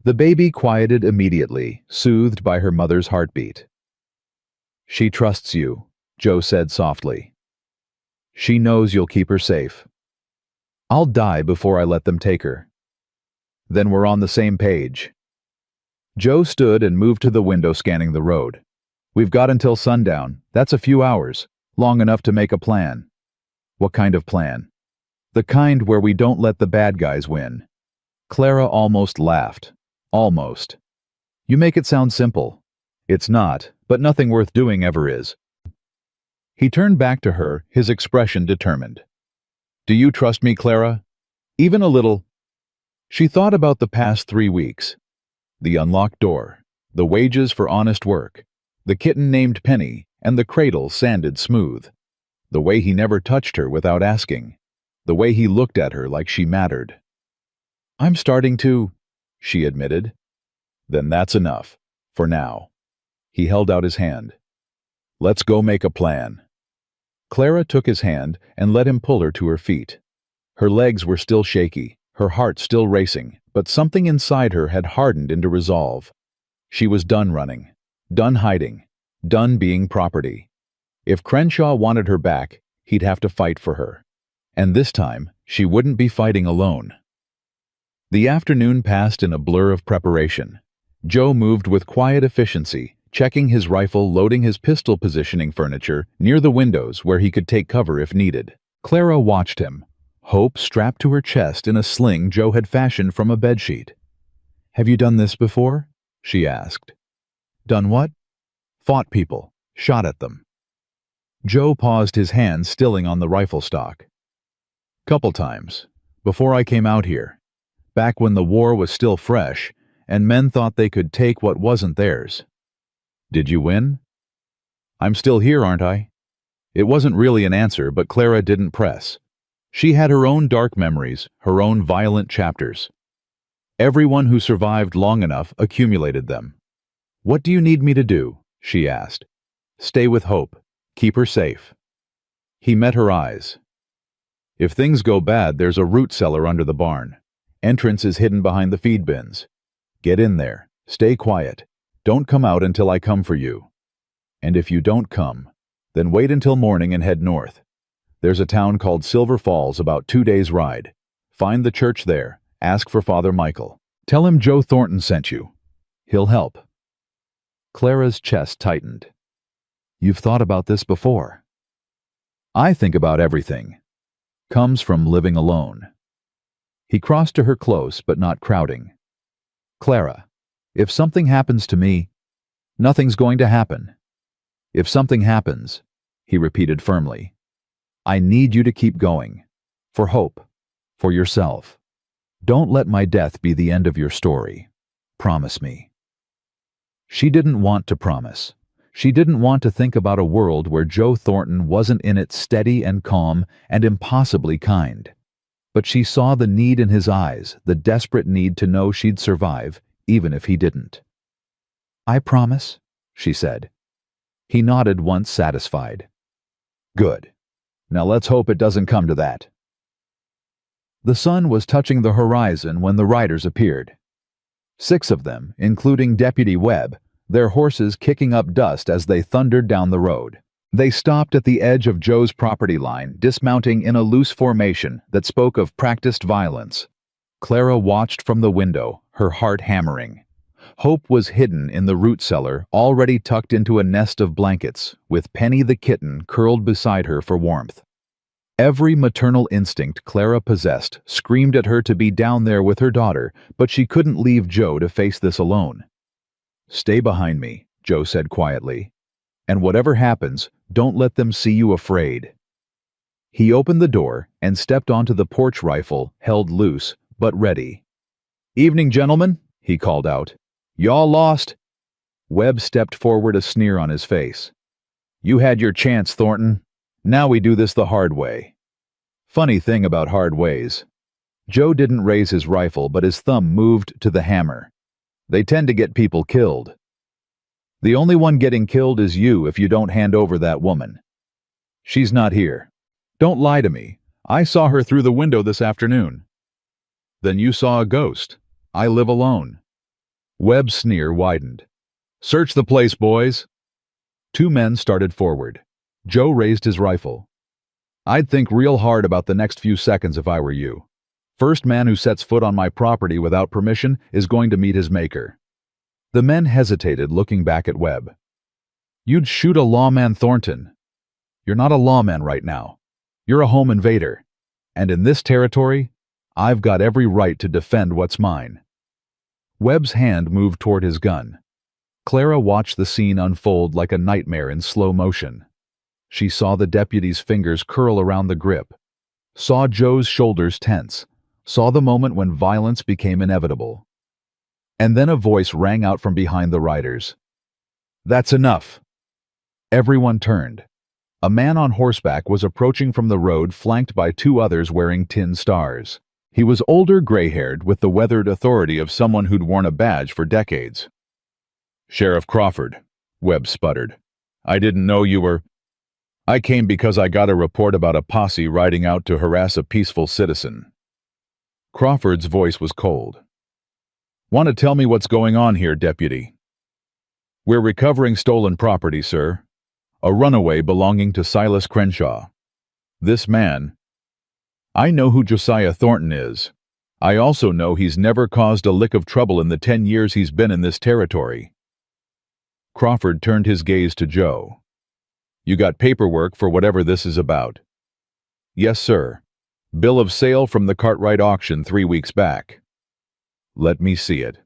The baby quieted immediately, soothed by her mother's heartbeat. "She trusts you," Joe said softly. "She knows you'll keep her safe. I'll die before I let them take her." "Then we're on the same page." Joe stood and moved to the window, scanning the road. "We've got until sundown. That's a few hours, long enough to make a plan." "What kind of plan?" "The kind where we don't let the bad guys win." Clara almost laughed. "Almost. You make it sound simple." "It's not, but nothing worth doing ever is." He turned back to her, his expression determined. "Do you trust me, Clara? Even a little?" She thought about the past 3 weeks. The unlocked door, the wages for honest work, the kitten named Penny, and the cradle sanded smooth. The way he never touched her without asking. The way he looked at her like she mattered. "I'm starting to," she admitted. "Then that's enough. For now." He held out his hand. "Let's go make a plan." Clara took his hand and let him pull her to her feet. Her legs were still shaky, her heart still racing, but something inside her had hardened into resolve. She was done running, done hiding, done being property. If Crenshaw wanted her back, he'd have to fight for her. And this time, she wouldn't be fighting alone. The afternoon passed in a blur of preparation. Joe moved with quiet efficiency, checking his rifle, loading his pistol, positioning furniture near the windows where he could take cover if needed. Clara watched him, hope strapped to her chest in a sling Joe had fashioned from a bedsheet. "Have you done this before?" she asked. "Done what?" "Fought people, shot at them." Joe paused, his hand stilling on the rifle stock. "Couple times, before I came out here, back when the war was still fresh and men thought they could take what wasn't theirs." "Did you win?" "I'm still here, aren't I?" It wasn't really an answer, but Clara didn't press. She had her own dark memories, her own violent chapters. Everyone who survived long enough accumulated them. "What do you need me to do?" she asked. "Stay with Hope. Keep her safe." He met her eyes. "If things go bad, there's a root cellar under the barn. Entrance is hidden behind the feed bins. Get in there. Stay quiet. Don't come out until I come for you. And if you don't come, then wait until morning and head north. There's a town called Silver Falls, about 2 days' ride. Find the church there. Ask for Father Michael. Tell him Joe Thornton sent you. He'll help." Clara's chest tightened. "You've thought about this before." "I think about everything. Comes from living alone." He crossed to her close, but not crowding. "Clara, if something happens to me, nothing's going to happen. If something happens," he repeated firmly, "I need you to keep going. For Hope. For yourself. Don't let my death be the end of your story. Promise me." She didn't want to promise. She didn't want to think about a world where Joe Thornton wasn't in it, steady and calm and impossibly kind. But she saw the need in his eyes, the desperate need to know she'd survive, even if he didn't. "I promise," she said. He nodded once, satisfied. "Good. Now let's hope it doesn't come to that." The sun was touching the horizon when the riders appeared. 6 of them, including Deputy Webb, their horses kicking up dust as they thundered down the road. They stopped at the edge of Joe's property line, dismounting in a loose formation that spoke of practiced violence. Clara watched from the window, her heart hammering. Hope was hidden in the root cellar, already tucked into a nest of blankets, with Penny the kitten curled beside her for warmth. Every maternal instinct Clara possessed screamed at her to be down there with her daughter, but she couldn't leave Joe to face this alone. "Stay behind me," Joe said quietly. "And whatever happens, don't let them see you afraid." He opened the door and stepped onto the porch, rifle held loose, but ready. "Evening, gentlemen," he called out. "Y'all lost?" Webb stepped forward, a sneer on his face. "You had your chance, Thornton. Now we do this the hard way." Funny thing about hard ways. Joe didn't raise his rifle, but his thumb moved to the hammer. They tend to get people killed. The only one getting killed is you if you don't hand over that woman. She's not here. Don't lie to me. I saw her through the window this afternoon. Then you saw a ghost. I live alone. Webb's sneer widened. "Search the place, boys." 2 men started forward. Joe raised his rifle. "I'd think real hard about the next few seconds if I were you. First man who sets foot on my property without permission is going to meet his maker." The men hesitated, looking back at Webb. "You'd shoot a lawman, Thornton. You're not a lawman right now. You're a home invader. And in this territory, I've got every right to defend what's mine." Webb's hand moved toward his gun. Clara watched the scene unfold like a nightmare in slow motion. She saw the deputy's fingers curl around the grip, saw Joe's shoulders tense, saw the moment when violence became inevitable. And then a voice rang out from behind the riders. "That's enough." Everyone turned. A man on horseback was approaching from the road, flanked by 2 others wearing tin stars. He was older, gray-haired, with the weathered authority of someone who'd worn a badge for decades. "Sheriff Crawford," Webb sputtered. "I didn't know you were—" "I came because I got a report about a posse riding out to harass a peaceful citizen." Crawford's voice was cold. "Want to tell me what's going on here, Deputy?" We're recovering stolen property, sir. A runaway belonging to Silas Crenshaw. This man. I know who Josiah Thornton is. I also know he's never caused a lick of trouble in the 10 years he's been in this territory. Crawford turned his gaze to Joe. You got paperwork for whatever this is about? Yes, sir. Bill of sale from the Cartwright auction 3 weeks back. Let me see it.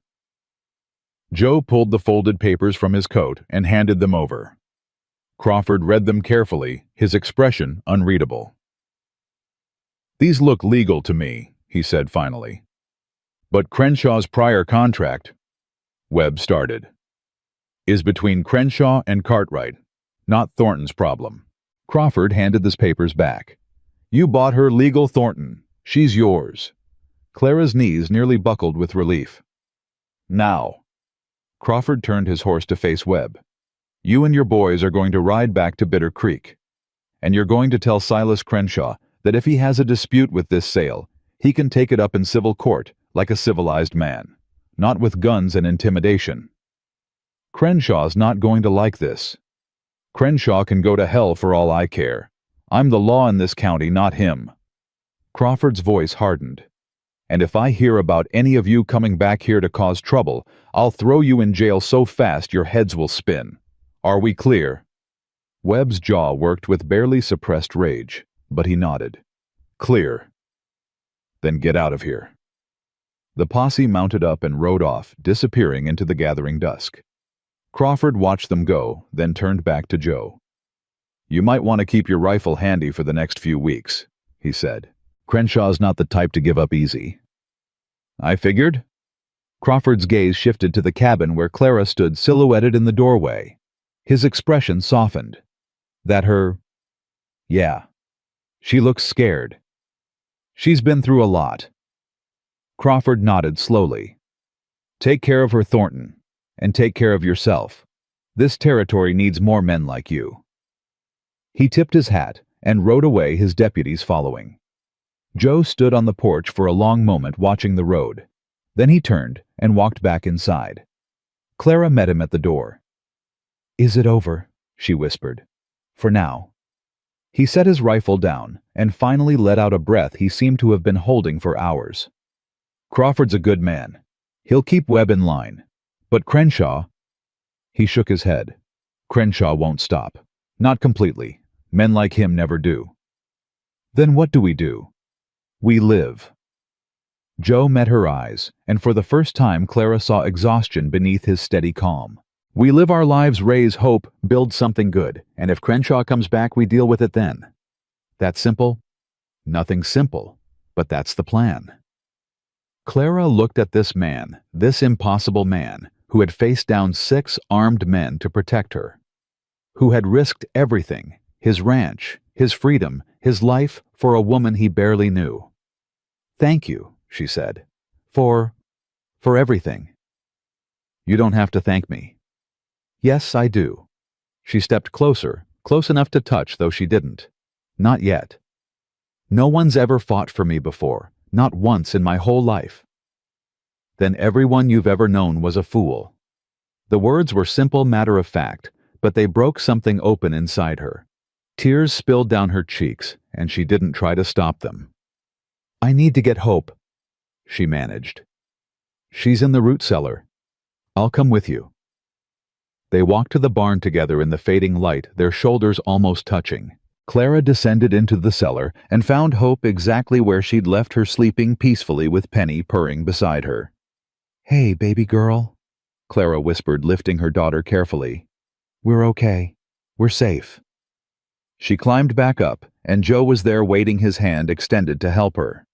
Joe pulled the folded papers from his coat and handed them over. Crawford read them carefully, his expression unreadable. These look legal to me, he said finally. But Crenshaw's prior contract, Webb started, is between Crenshaw and Cartwright, not Thornton's problem. Crawford handed the papers back. You bought her legal Thornton. She's yours. Clara's knees nearly buckled with relief. Now. Crawford turned his horse to face Webb. You and your boys are going to ride back to Bitter Creek. And you're going to tell Silas Crenshaw that if he has a dispute with this sale, he can take it up in civil court like a civilized man, not with guns and intimidation. Crenshaw's not going to like this. Crenshaw can go to hell for all I care. I'm the law in this county, not him. Crawford's voice hardened. And if I hear about any of you coming back here to cause trouble, I'll throw you in jail so fast your heads will spin. Are we clear? Webb's jaw worked with barely suppressed rage, but he nodded. Clear. Then get out of here. The posse mounted up and rode off, disappearing into the gathering dusk. Crawford watched them go, then turned back to Joe. You might want to keep your rifle handy for the next few weeks, he said. Crenshaw's not the type to give up easy. I figured. Crawford's gaze shifted to the cabin where Clara stood silhouetted in the doorway. His expression softened. That her? Yeah. She looks scared. She's been through a lot. Crawford nodded slowly. Take care of her, Thornton, and take care of yourself. This territory needs more men like you. He tipped his hat and rode away, his deputies following. Joe stood on the porch for a long moment watching the road. Then he turned and walked back inside. Clara met him at the door. Is it over? She whispered. For now. He set his rifle down and finally let out a breath he seemed to have been holding for hours. Crawford's a good man. He'll keep Webb in line. But Crenshaw... He shook his head. Crenshaw won't stop. Not completely. Men like him never do. Then what do we do? We live. Joe met her eyes, and for the first time Clara saw exhaustion beneath his steady calm. We live our lives, raise hope, build something good, and if Crenshaw comes back, we deal with it then. That simple? Nothing simple, but that's the plan. Clara looked at this man, this impossible man, who had faced down 6 armed men to protect her, who had risked everything, his ranch, his freedom, his life, for a woman he barely knew. Thank you, she said, for everything. You don't have to thank me. Yes, I do. She stepped closer, close enough to touch, though she didn't. Not yet. No one's ever fought for me before, not once in my whole life. Then everyone you've ever known was a fool. The words were simple, matter of fact, but they broke something open inside her. Tears spilled down her cheeks, and she didn't try to stop them. I need to get Hope, she managed. She's in the root cellar. I'll come with you. They walked to the barn together in the fading light, their shoulders almost touching. Clara descended into the cellar and found Hope exactly where she'd left her, sleeping peacefully with Penny purring beside her. Hey, baby girl, Clara whispered, lifting her daughter carefully. We're okay. We're safe. She climbed back up, and Joe was there waiting, his hand extended to help her.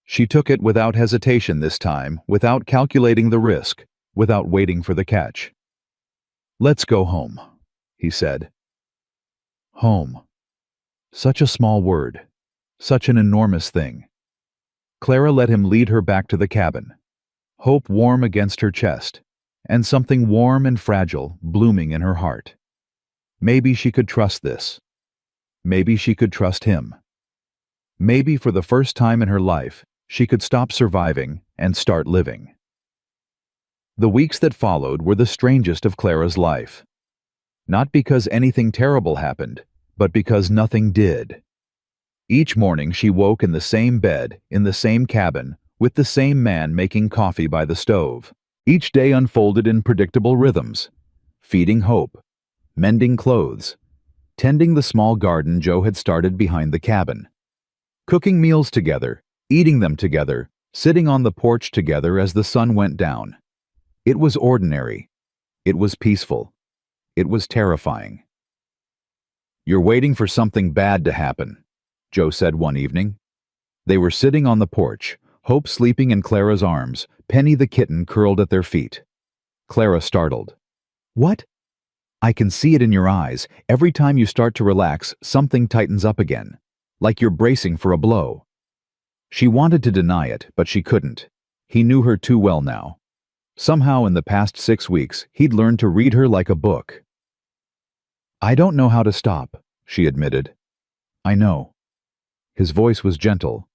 She took it without hesitation this time, without calculating the risk, without waiting for the catch. Let's go home, he said. Home. Such a small word. Such an enormous thing. Clara let him lead her back to the cabin. Hope warm against her chest, and something warm and fragile blooming in her heart. Maybe she could trust this. Maybe she could trust him. Maybe for the first time in her life, she could stop surviving and start living. The weeks that followed were the strangest of Clara's life. Not because anything terrible happened, but because nothing did. Each morning she woke in the same bed, in the same cabin, with the same man making coffee by the stove. Each day unfolded in predictable rhythms: feeding Hope, mending clothes, tending the small garden Joe had started behind the cabin, cooking meals together, eating them together, sitting on the porch together as the sun went down. It was ordinary. It was peaceful. It was terrifying. "You're waiting for something bad to happen," Joe said one evening. They were sitting on the porch, Hope sleeping in Clara's arms, Penny the kitten curled at their feet. Clara startled. "What?" "I can see it in your eyes. Every time you start to relax, something tightens up again, like you're bracing for a blow." She wanted to deny it, but she couldn't. He knew her too well now. Somehow in the past 6 weeks, he'd learned to read her like a book. "I don't know how to stop," she admitted. "I know." His voice was gentle.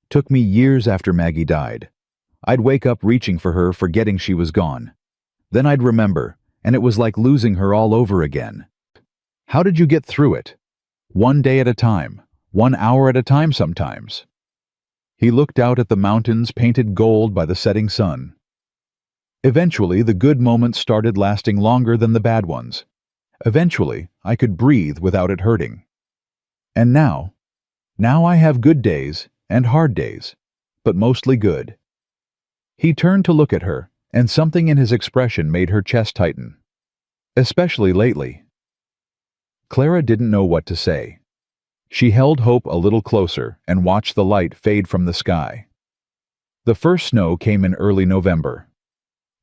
"Took me years after Maggie died. I'd wake up reaching for her, forgetting she was gone. Then I'd remember, and it was like losing her all over again." "How did you get through it?" "One day at a time, 1 hour at a time sometimes." He looked out at the mountains painted gold by the setting sun. "Eventually, the good moments started lasting longer than the bad ones. Eventually, I could breathe without it hurting. And now I have good days and hard days, but mostly good." He turned to look at her, and something in his expression made her chest tighten. "Especially lately." Clara didn't know what to say. She held Hope a little closer and watched the light fade from the sky. The first snow came in early November.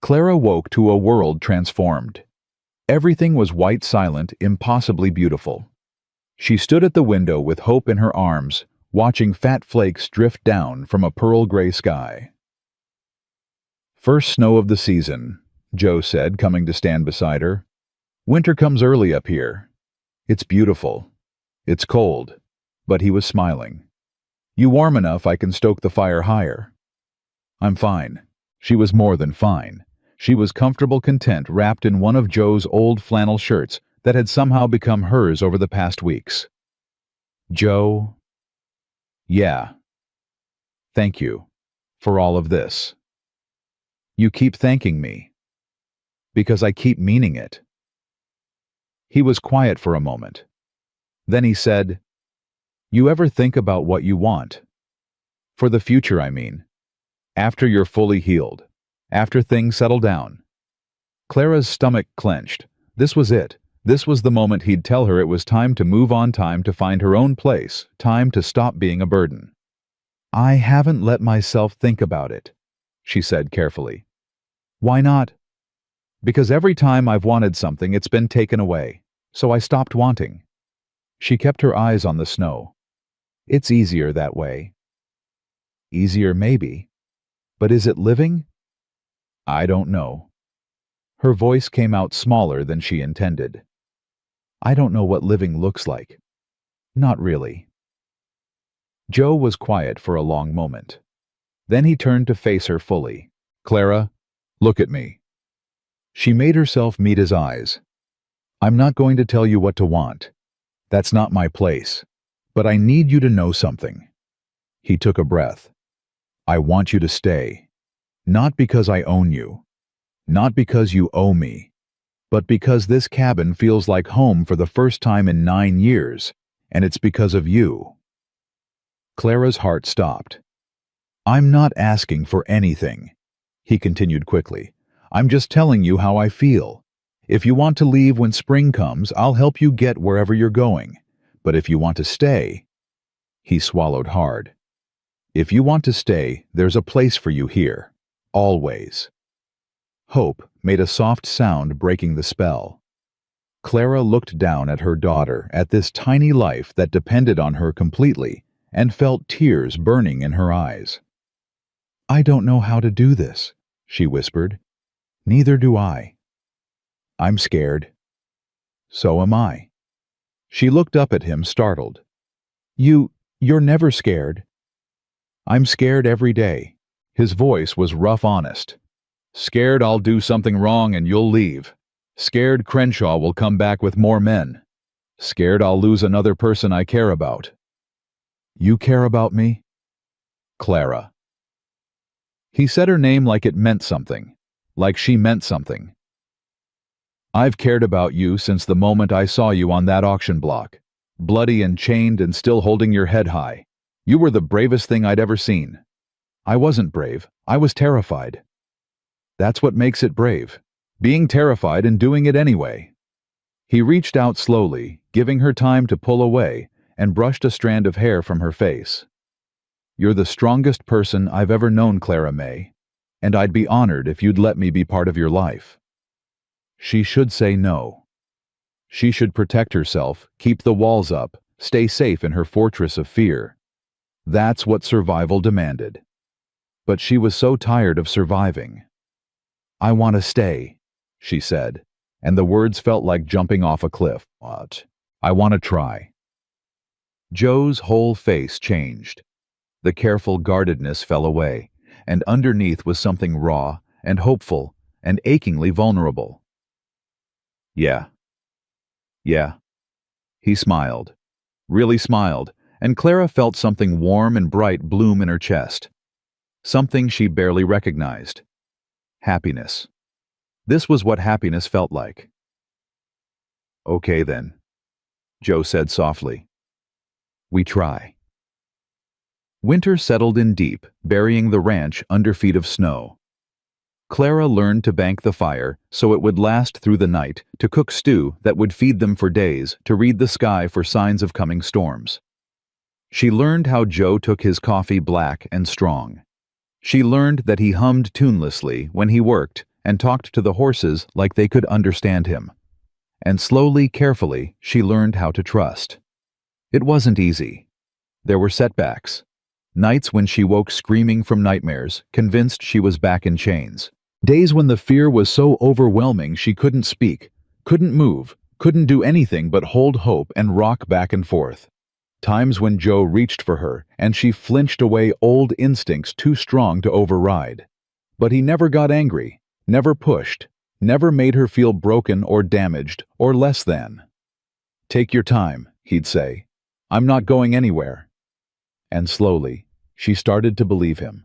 Clara woke to a world transformed. Everything was white, silent, impossibly beautiful. She stood at the window with Hope in her arms, watching fat flakes drift down from a pearl-gray sky. "First snow of the season," Joe said, coming to stand beside her. "Winter comes early up here. It's beautiful. It's cold," but he was smiling. "You warm enough I can stoke the fire higher." "I'm fine." She was more than fine. She was comfortable, content, wrapped in one of Joe's old flannel shirts that had somehow become hers over the past weeks. "Joe." "Yeah. Thank you. For all of this." "You keep thanking me." "Because I keep meaning it." He was quiet for a moment. Then he said, "You ever think about what you want? For the future, I mean. After you're fully healed. After things settle down." Clara's stomach clenched. This was it. This was the moment he'd tell her it was time to move on, time to find her own place, time to stop being a burden. "I haven't let myself think about it," she said carefully. "Why not?" "Because every time I've wanted something, it's been taken away. So I stopped wanting." She kept her eyes on the snow. "It's easier that way." "Easier maybe. But is it living?" "I don't know." Her voice came out smaller than she intended. "I don't know what living looks like. Not really." Joe was quiet for a long moment. Then he turned to face her fully. "Clara, look at me." She made herself meet his eyes. "I'm not going to tell you what to want. That's not my place. But I need you to know something." He took a breath. "I want you to stay. Not because I own you. Not because you owe me. But because this cabin feels like home for the first time in 9 years, and it's because of you." Clara's heart stopped. "I'm not asking for anything," he continued quickly. "I'm just telling you how I feel. If you want to leave when spring comes, I'll help you get wherever you're going. But if you want to stay—" He swallowed hard. "If you want to stay, there's a place for you here. Always." Hope made a soft sound, breaking the spell. Clara looked down at her daughter, at this tiny life that depended on her completely, and felt tears burning in her eyes. "I don't know how to do this," she whispered. "Neither do I." "I'm scared." "So am I." She looked up at him, startled. You're never scared." "I'm scared every day." His voice was rough, honest. Scared I'll do something wrong and you'll leave. Scared Crenshaw will come back with more men. Scared I'll lose another person I care about. You care about me? Clara. He said her name like it meant something, like she meant something. I've cared about you since the moment I saw you on that auction block, bloody and chained and still holding your head high. You were the bravest thing I'd ever seen. I wasn't brave, I was terrified. That's what makes it brave, being terrified and doing it anyway. He reached out slowly, giving her time to pull away, and brushed a strand of hair from her face. You're the strongest person I've ever known, Clara May, and I'd be honored if you'd let me be part of your life. She should say no. She should protect herself, keep the walls up, stay safe in her fortress of fear. That's what survival demanded. But she was so tired of surviving. I want to stay, she said, and the words felt like jumping off a cliff. What? I want to try. Joe's whole face changed. The careful guardedness fell away, and underneath was something raw and hopeful and achingly vulnerable. Yeah. He smiled, really smiled, and Clara felt something warm and bright bloom in her chest. Something she barely recognized. Happiness. This was what happiness felt like. Okay then, Joe said softly. We try. Winter settled in deep, burying the ranch under feet of snow. Clara learned to bank the fire so it would last through the night, to cook stew that would feed them for days, to read the sky for signs of coming storms. She learned how Joe took his coffee black and strong. She learned that he hummed tunelessly when he worked and talked to the horses like they could understand him. And slowly, carefully, she learned how to trust. It wasn't easy. There were setbacks. Nights when she woke screaming from nightmares, convinced she was back in chains. Days when the fear was so overwhelming she couldn't speak, couldn't move, couldn't do anything but hold hope and rock back and forth. Times when Joe reached for her and she flinched away, old instincts too strong to override. But he never got angry, never pushed, never made her feel broken or damaged or less than. Take your time, he'd say. I'm not going anywhere. And slowly, she started to believe him.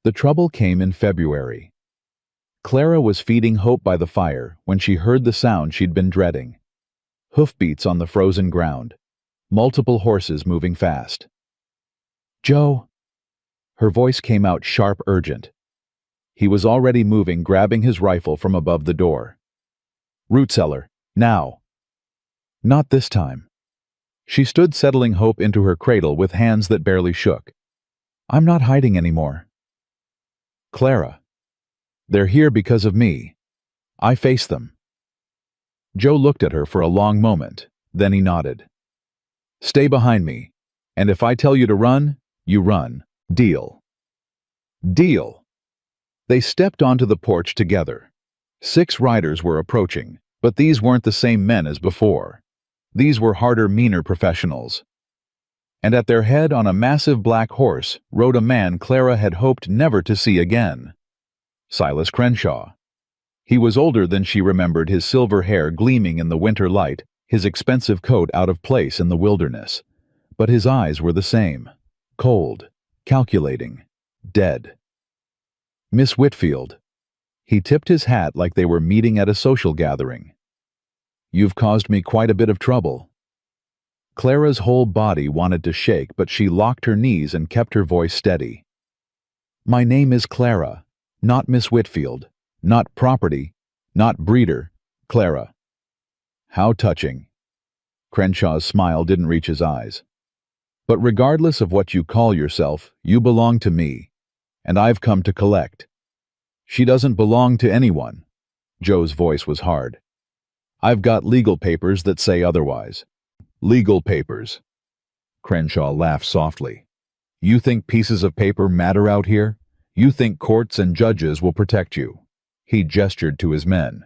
The trouble came in February. Clara was feeding hope by the fire when she heard the sound she'd been dreading. Hoofbeats on the frozen ground. Multiple horses moving fast. Joe! Her voice came out sharp, urgent. He was already moving, grabbing his rifle from above the door. Root cellar, now! Not this time. She stood, settling hope into her cradle with hands that barely shook. I'm not hiding anymore. Clara. They're here because of me. I face them. Joe looked at her for a long moment, then he nodded. Stay behind me, and if I tell you to run, you run. Deal. Deal. They stepped onto the porch together. 6 riders were approaching, but these weren't the same men as before. These were harder, meaner professionals. And at their head, on a massive black horse, rode a man Clara had hoped never to see again. Silas Crenshaw. He was older than she remembered, his silver hair gleaming in the winter light, his expensive coat out of place in the wilderness. But his eyes were the same. Cold, calculating, dead. Miss Whitfield. He tipped his hat like they were meeting at a social gathering. You've caused me quite a bit of trouble. Clara's whole body wanted to shake, but she locked her knees and kept her voice steady. My name is Clara, not Miss Whitfield, not property, not breeder, Clara. How touching. Crenshaw's smile didn't reach his eyes. But regardless of what you call yourself, you belong to me, and I've come to collect. She doesn't belong to anyone. Joe's voice was hard. I've got legal papers that say otherwise. Legal papers. Crenshaw laughed softly. You think pieces of paper matter out here? You think courts and judges will protect you? He gestured to his men.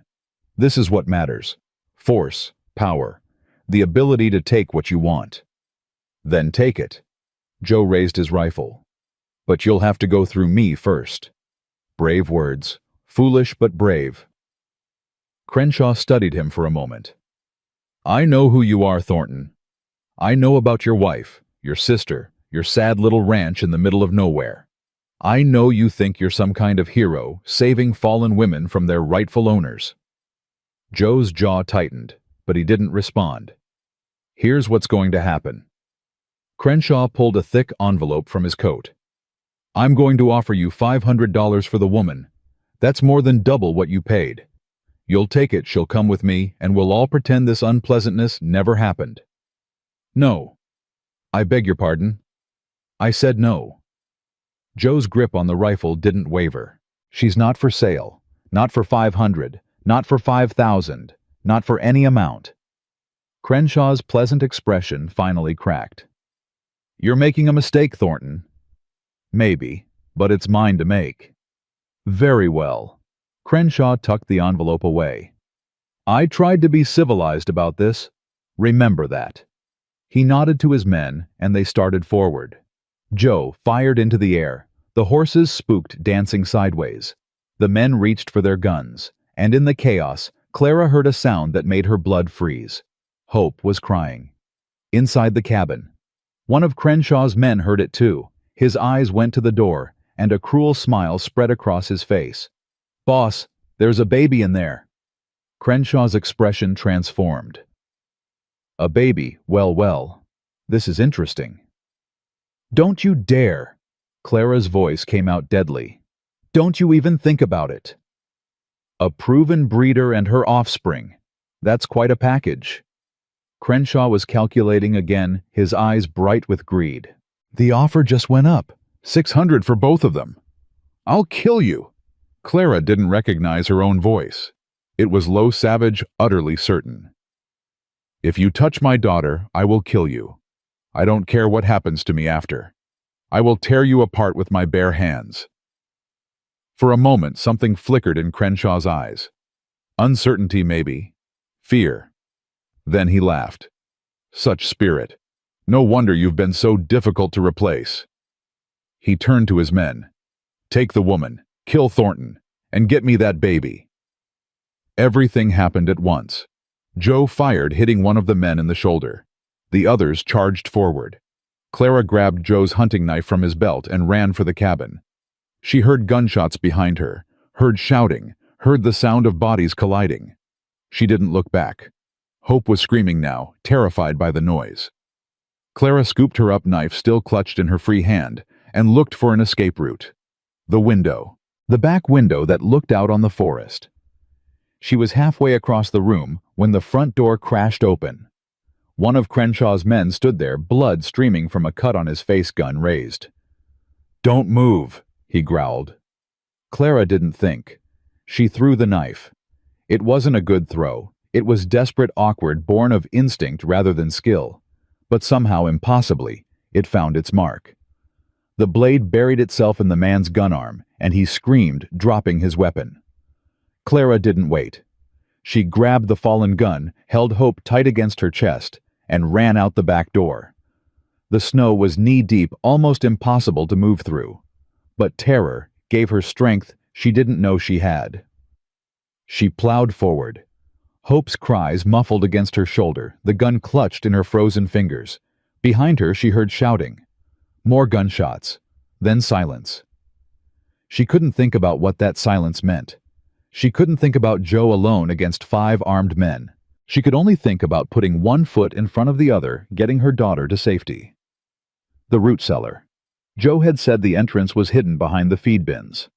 This is what matters. Force, power, the ability to take what you want. Then take it. Joe raised his rifle. But you'll have to go through me first. Brave words, Foolish but brave. Crenshaw studied him for a moment. I know who you are, Thornton. I know about your wife, your sister, your sad little ranch in the middle of nowhere. I know you think you're some kind of hero, saving fallen women from their rightful owners. Joe's jaw tightened, but he didn't respond. Here's what's going to happen. Crenshaw pulled a thick envelope from his coat. I'm going to offer you $500 for the woman. That's more than double what you paid. You'll take it, she'll come with me, and we'll all pretend this unpleasantness never happened. No. I beg your pardon. I said no. Joe's grip on the rifle didn't waver. She's not for sale. Not for 500. Not for 5,000. Not for any amount. Crenshaw's pleasant expression finally cracked. You're making a mistake, Thornton. Maybe, but it's mine to make. Very well. Crenshaw tucked the envelope away. I tried to be civilized about this. Remember that. He nodded to his men, and they started forward. Joe fired into the air. The horses spooked, dancing sideways. The men reached for their guns, and in the chaos, Clara heard a sound that made her blood freeze. Hope was crying. Inside the cabin. One of Crenshaw's men heard it too. His eyes went to the door, and a cruel smile spread across his face. Boss, there's a baby in there. Crenshaw's expression transformed. A baby, well, this is interesting. Don't you dare! Clara's voice came out deadly. Don't you even think about it. A proven breeder and her offspring. That's quite a package. Crenshaw was calculating again, his eyes bright with greed. The offer just went up. $600 for both of them. I'll kill you. Clara didn't recognize her own voice. It was low, savage, utterly certain. If you touch my daughter, I will kill you. I don't care what happens to me after. I will tear you apart with my bare hands. For a moment, something flickered in Crenshaw's eyes. Uncertainty, maybe. Fear. Then he laughed. Such spirit. No wonder you've been so difficult to replace. He turned to his men. Take the woman, kill Thornton, and get me that baby. Everything happened at once. Joe fired, hitting one of the men in the shoulder. The others charged forward. Clara grabbed Joe's hunting knife from his belt and ran for the cabin. She heard gunshots behind her, heard shouting, heard the sound of bodies colliding. She didn't look back. Hope was screaming now, terrified by the noise. Clara scooped her up knife still clutched in her free hand and looked for an escape route. The window. The back window that looked out on the forest. She was halfway across the room when the front door crashed open. One of Crenshaw's men stood there, blood streaming from a cut on his face, gun raised. Don't move, he growled. Clara didn't think. She threw the knife. It wasn't a good throw. It was desperate, awkward, born of instinct rather than skill. But somehow, impossibly, it found its mark. The blade buried itself in the man's gun arm, and he screamed, dropping his weapon. Clara didn't wait. She grabbed the fallen gun, held Hope tight against her chest, and ran out the back door. The snow was knee-deep, almost impossible to move through. But terror gave her strength she didn't know she had. She plowed forward. Hope's cries muffled against her shoulder, the gun clutched in her frozen fingers. Behind her she heard shouting. More gunshots. Then silence. She couldn't think about what that silence meant. She couldn't think about Joe alone against 5 armed men. She could only think about putting one foot in front of the other, getting her daughter to safety. The root cellar. Joe had said the entrance was hidden behind the feed bins.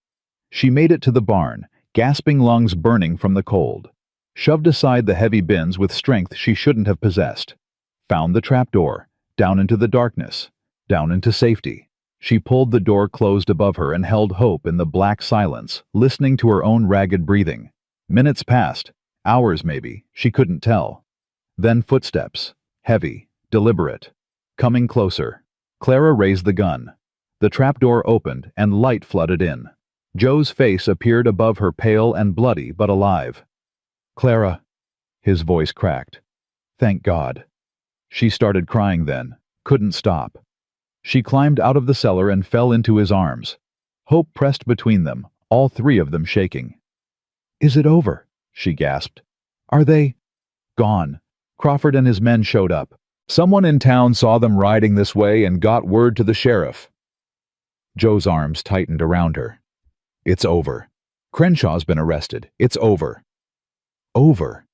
She made it to the barn, gasping lungs burning from the cold. Shoved aside the heavy bins with strength she shouldn't have possessed. Found the trapdoor, down into the darkness, down into safety. She pulled the door closed above her and held Hope in the black silence, listening to her own ragged breathing. Minutes passed, hours maybe, she couldn't tell. Then footsteps, heavy, deliberate, coming closer. Clara raised the gun. The trapdoor opened and light flooded in. Joe's face appeared above her, pale and bloody but alive. Clara, his voice cracked. Thank God. She started crying then, couldn't stop. She climbed out of the cellar and fell into his arms. Hope pressed between them, all 3 of them shaking. Is it over? She gasped. Are they gone? Crawford and his men showed up. Someone in town saw them riding this way and got word to the sheriff. Joe's arms tightened around her. It's over. Crenshaw's been arrested. It's over. Over.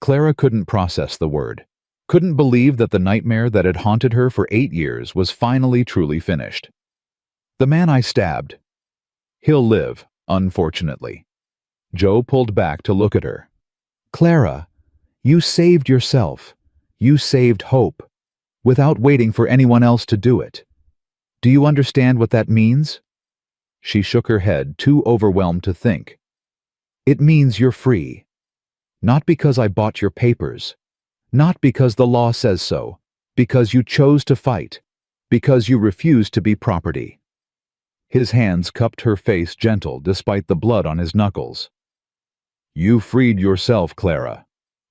Clara couldn't process the word. Couldn't believe that the nightmare that had haunted her for 8 years was finally truly finished. The man I stabbed. He'll live, unfortunately. Joe pulled back to look at her. Clara, you saved yourself. You saved Hope, without waiting for anyone else to do it. Do you understand what that means? She shook her head, too overwhelmed to think. It means you're free. Not because I bought your papers. Not because the law says so. Because you chose to fight. Because you refused to be property. His hands cupped her face gentle despite the blood on his knuckles. You freed yourself, Clara.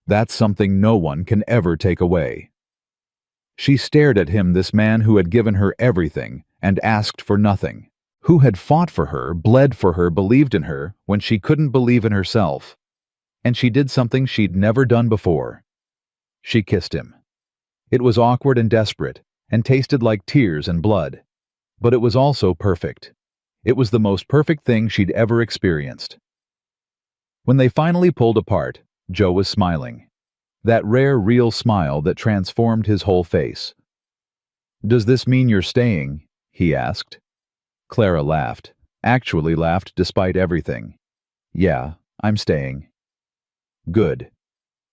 That's something no one can ever take away. She stared at him, this man who had given her everything and asked for nothing, who had fought for her, bled for her, believed in her when she couldn't believe in herself. And she did something she'd never done before. She kissed him. It was awkward and desperate, and tasted like tears and blood. But it was also perfect. It was the most perfect thing she'd ever experienced. When they finally pulled apart, Joe was smiling. That rare, real smile that transformed his whole face. Does this mean you're staying? He asked. Clara laughed. Actually laughed despite everything. Yeah, I'm staying. Good.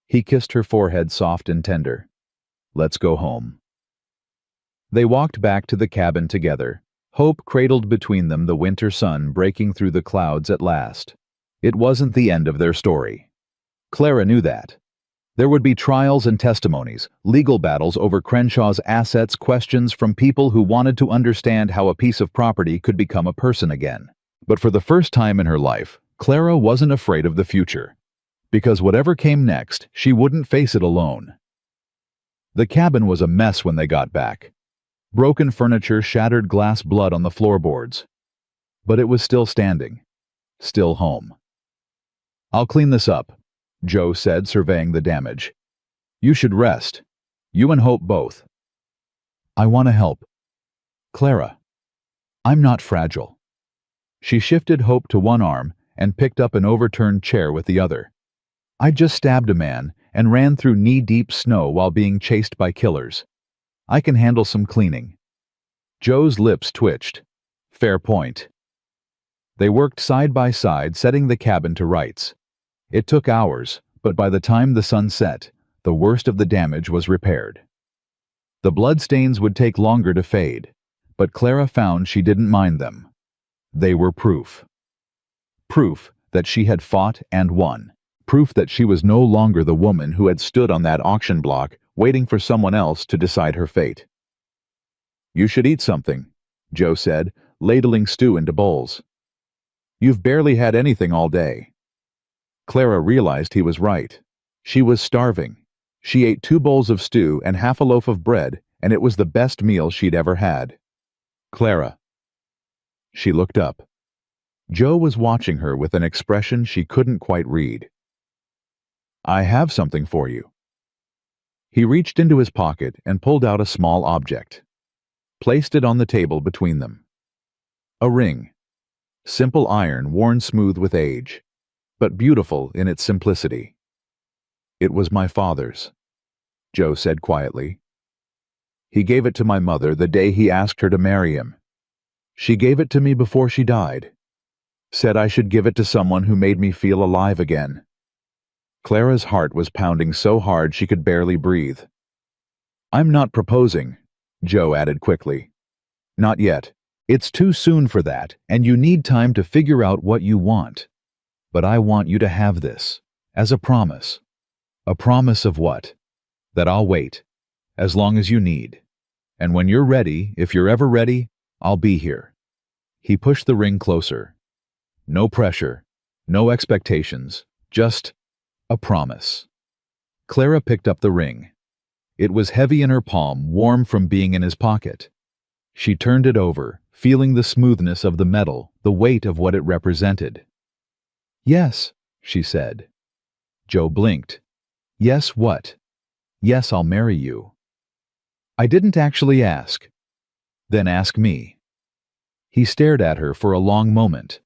He kissed her forehead soft and tender. Let's go home. They walked back to the cabin together. Hope cradled between them, the winter sun breaking through the clouds at last. It wasn't the end of their story. Clara knew that. There would be trials and testimonies, legal battles over Crenshaw's assets, questions from people who wanted to understand how a piece of property could become a person again. But for the first time in her life, Clara wasn't afraid of the future. Because whatever came next, she wouldn't face it alone. The cabin was a mess when they got back. Broken furniture, shattered glass, blood on the floorboards. But it was still standing. Still home. I'll clean this up, Joe said, surveying the damage. You should rest. You and Hope both. I want to help. Clara. I'm not fragile. She shifted Hope to one arm and picked up an overturned chair with the other. I just stabbed a man and ran through knee-deep snow while being chased by killers. I can handle some cleaning. Joe's lips twitched. Fair point. They worked side by side, setting the cabin to rights. It took hours, but by the time the sun set, the worst of the damage was repaired. The bloodstains would take longer to fade, but Clara found she didn't mind them. They were proof. Proof that she had fought and won. Proof that she was no longer the woman who had stood on that auction block waiting for someone else to decide her fate. You should eat something, Joe said, ladling stew into bowls. You've barely had anything all day. Clara realized he was right. She was starving. She ate 2 bowls of stew and half a loaf of bread, and it was the best meal she'd ever had. Clara. She looked up. Joe was watching her with an expression she couldn't quite read. I have something for you. He reached into his pocket and pulled out a small object. Placed it on the table between them. A ring. Simple iron worn smooth with age, but beautiful in its simplicity. It was my father's, Joe said quietly. He gave it to my mother the day he asked her to marry him. She gave it to me before she died. Said I should give it to someone who made me feel alive again. Clara's heart was pounding so hard she could barely breathe. I'm not proposing, Joe added quickly. Not yet. It's too soon for that, and you need time to figure out what you want. But I want you to have this, as a promise. A promise of what? That I'll wait, as long as you need. And when you're ready, if you're ever ready, I'll be here. He pushed the ring closer. No pressure, no expectations, just a promise. Clara picked up the ring. It was heavy in her palm, warm from being in his pocket. She turned it over, feeling the smoothness of the metal, the weight of what it represented. Yes, she said. Joe blinked. Yes, what? Yes, I'll marry you. I didn't actually ask. Then ask me. He stared at her for a long moment.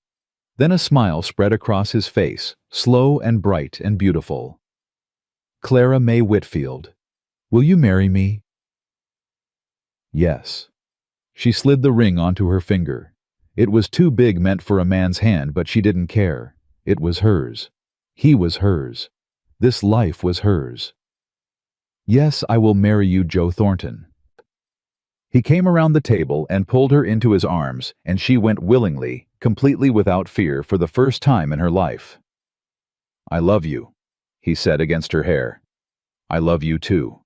Then a smile spread across his face, slow and bright and beautiful. Clara May Whitfield, will you marry me? Yes. She slid the ring onto her finger. It was too big meant for a man's hand, but she didn't care. It was hers. He was hers. This life was hers. Yes, I will marry you, Joe Thornton. He came around the table and pulled her into his arms, and she went willingly, completely without fear for the first time in her life. I love you, he said against her hair. I love you too.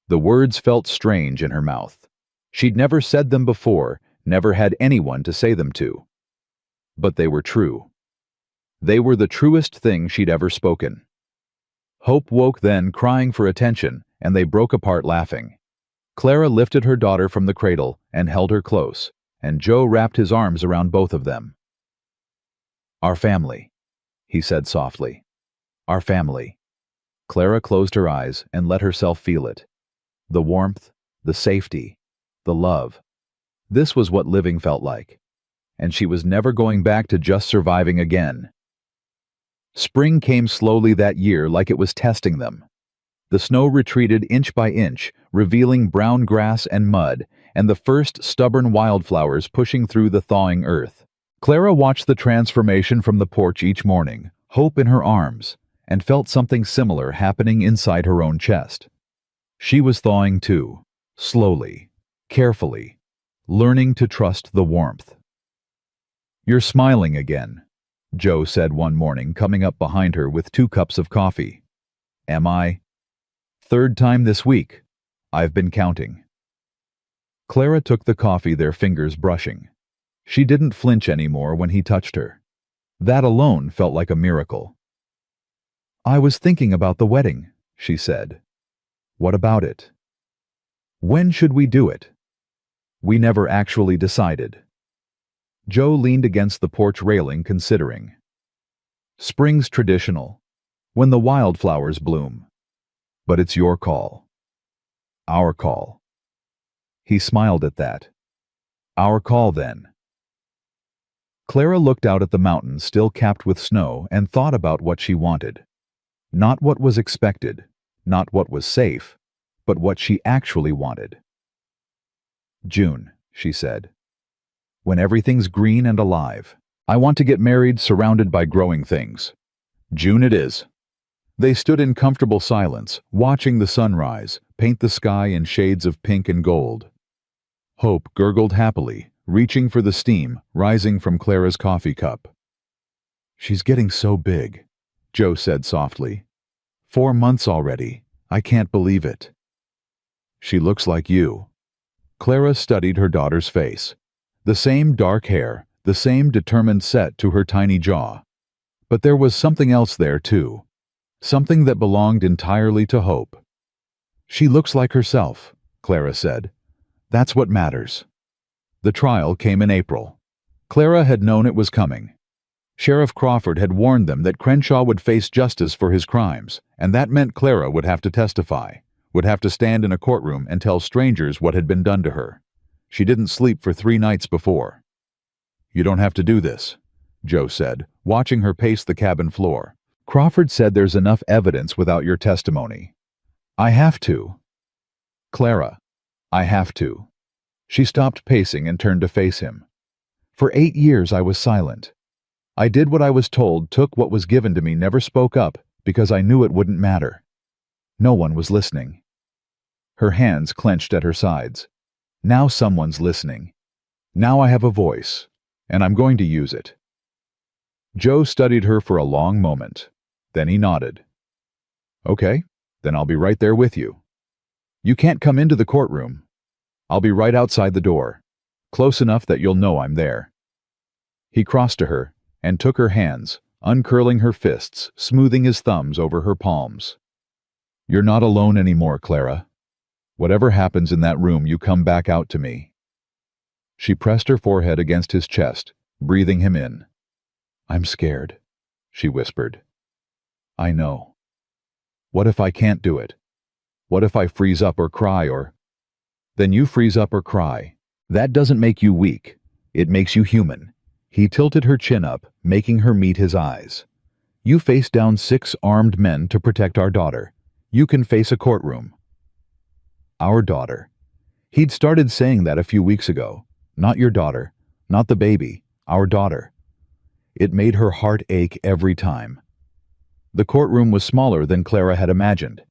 The words felt strange in her mouth. She'd never said them before, never had anyone to say them to. But they were true. They were the truest thing she'd ever spoken. Hope woke then, crying for attention, and they broke apart laughing. Clara lifted her daughter from the cradle and held her close, and Joe wrapped his arms around both of them. Our family, he said softly. Our family. Clara closed her eyes and let herself feel it. The warmth, the safety, the love. This was what living felt like, and she was never going back to just surviving again. Spring came slowly that year, like it was testing them. The snow retreated inch by inch, revealing brown grass and mud, and the first stubborn wildflowers pushing through the thawing earth. Clara watched the transformation from the porch each morning, hope in her arms, and felt something similar happening inside her own chest. She was thawing too, slowly, carefully, learning to trust the warmth. You're smiling again, Joe said one morning, coming up behind her with 2 cups of coffee. Am I? 3rd time this week. I've been counting. Clara took the coffee, their fingers brushing. She didn't flinch anymore when he touched her. That alone felt like a miracle. I was thinking about the wedding, she said. What about it? When should we do it? We never actually decided. Joe leaned against the porch railing, considering. Spring's traditional, when the wildflowers bloom. But it's your call. Our call. He smiled at that. Our call, then. Clara looked out at the mountains still capped with snow and thought about what she wanted. Not what was expected, not what was safe, but what she actually wanted. June, she said. When everything's green and alive. I want to get married surrounded by growing things. June it is. They stood in comfortable silence, watching the sunrise paint the sky in shades of pink and gold. Hope gurgled happily, reaching for the steam rising from Clara's coffee cup. She's getting so big, Joe said softly. 4 months already. I can't believe it. She looks like you. Clara studied her daughter's face. The same dark hair, the same determined set to her tiny jaw. But there was something else there, too. Something that belonged entirely to Hope. She looks like herself, Clara said. That's what matters. The trial came in April. Clara had known it was coming. Sheriff Crawford had warned them that Crenshaw would face justice for his crimes, and that meant Clara would have to testify, would have to stand in a courtroom and tell strangers what had been done to her. She didn't sleep for 3 nights before. You don't have to do this, Joe said, watching her pace the cabin floor. Crawford said there's enough evidence without your testimony. I have to. Clara, I have to. She stopped pacing and turned to face him. For 8 years I was silent. I did what I was told, took what was given to me, never spoke up, because I knew it wouldn't matter. No one was listening. Her hands clenched at her sides. Now someone's listening. Now I have a voice, and I'm going to use it. Joe studied her for a long moment. Then he nodded. Okay, then I'll be right there with you. You can't come into the courtroom. I'll be right outside the door, close enough that you'll know I'm there. He crossed to her and took her hands, uncurling her fists, smoothing his thumbs over her palms. You're not alone anymore, Clara. Whatever happens in that room, you come back out to me. She pressed her forehead against his chest, breathing him in. I'm scared. she whispered. I know. What if I can't do it? What if I freeze up or cry or... Then you freeze up or cry. That doesn't make you weak. It makes you human. He tilted her chin up, making her meet his eyes. You faced down 6 armed men to protect our daughter. You can face a courtroom. Our daughter. He'd started saying that a few weeks ago. Not your daughter. Not the baby. Our daughter. It made her heart ache every time. The courtroom was smaller than Clara had imagined.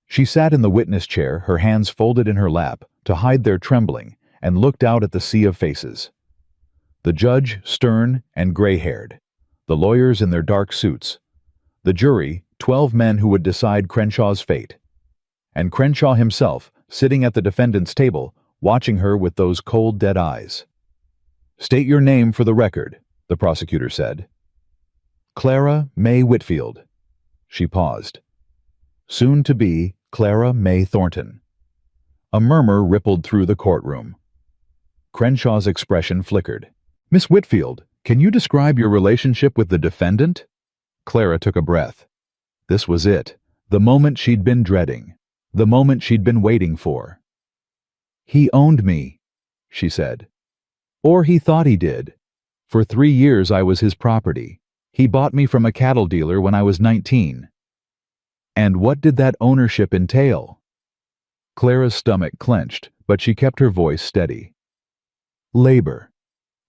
She sat in the witness chair, her hands folded in her lap to hide their trembling, and looked out at the sea of faces. The judge, stern and gray-haired. The lawyers in their dark suits. The jury, 12 men who would decide Crenshaw's fate. And Crenshaw himself, sitting at the defendant's table, watching her with those cold, dead eyes. State your name for the record, the prosecutor said. Clara May Whitfield. She paused. Soon to be Clara May Thornton. A murmur rippled through the courtroom. Crenshaw's expression flickered. Miss Whitfield, can you describe your relationship with the defendant? Clara took a breath. This was it, the moment she'd been dreading, the moment she'd been waiting for. He owned me, she said. Or he thought he did. For 3 years I was his property. He bought me from a cattle dealer when I was 19. And what did that ownership entail? Clara's stomach clenched, but she kept her voice steady. Labor.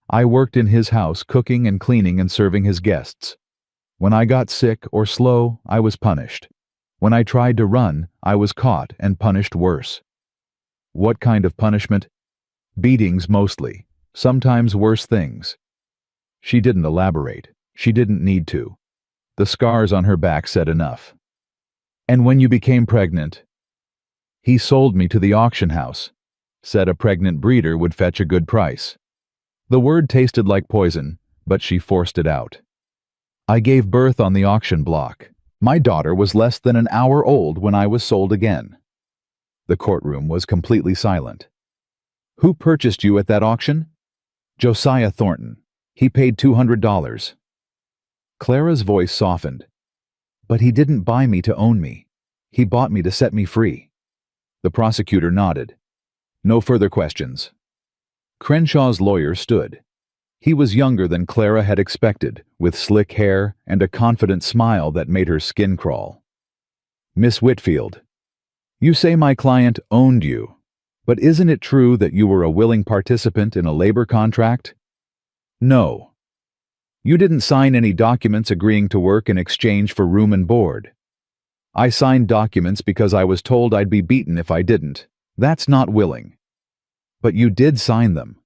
I worked in his house cooking and cleaning and serving his guests. When I got sick or slow, I was punished. When I tried to run, I was caught and punished worse. What kind of punishment? Beatings mostly, sometimes worse things. She didn't elaborate. She didn't need to. The scars on her back said enough. And when you became pregnant? He sold me to the auction house. Said a pregnant breeder would fetch a good price. The word tasted like poison, but she forced it out. I gave birth on the auction block. My daughter was less than an hour old when I was sold again. The courtroom was completely silent. Who purchased you at that auction? Josiah Thornton. He paid $200. Clara's voice softened. But he didn't buy me to own me. He bought me to set me free. The prosecutor nodded. No further questions. Crenshaw's lawyer stood. He was younger than Clara had expected, with slick hair and a confident smile that made her skin crawl. Miss Whitfield, you say my client owned you, but isn't it true that you were a willing participant in a labor contract? No. You didn't sign any documents agreeing to work in exchange for room and board. I signed documents because I was told I'd be beaten if I didn't. That's not willing. But you did sign them.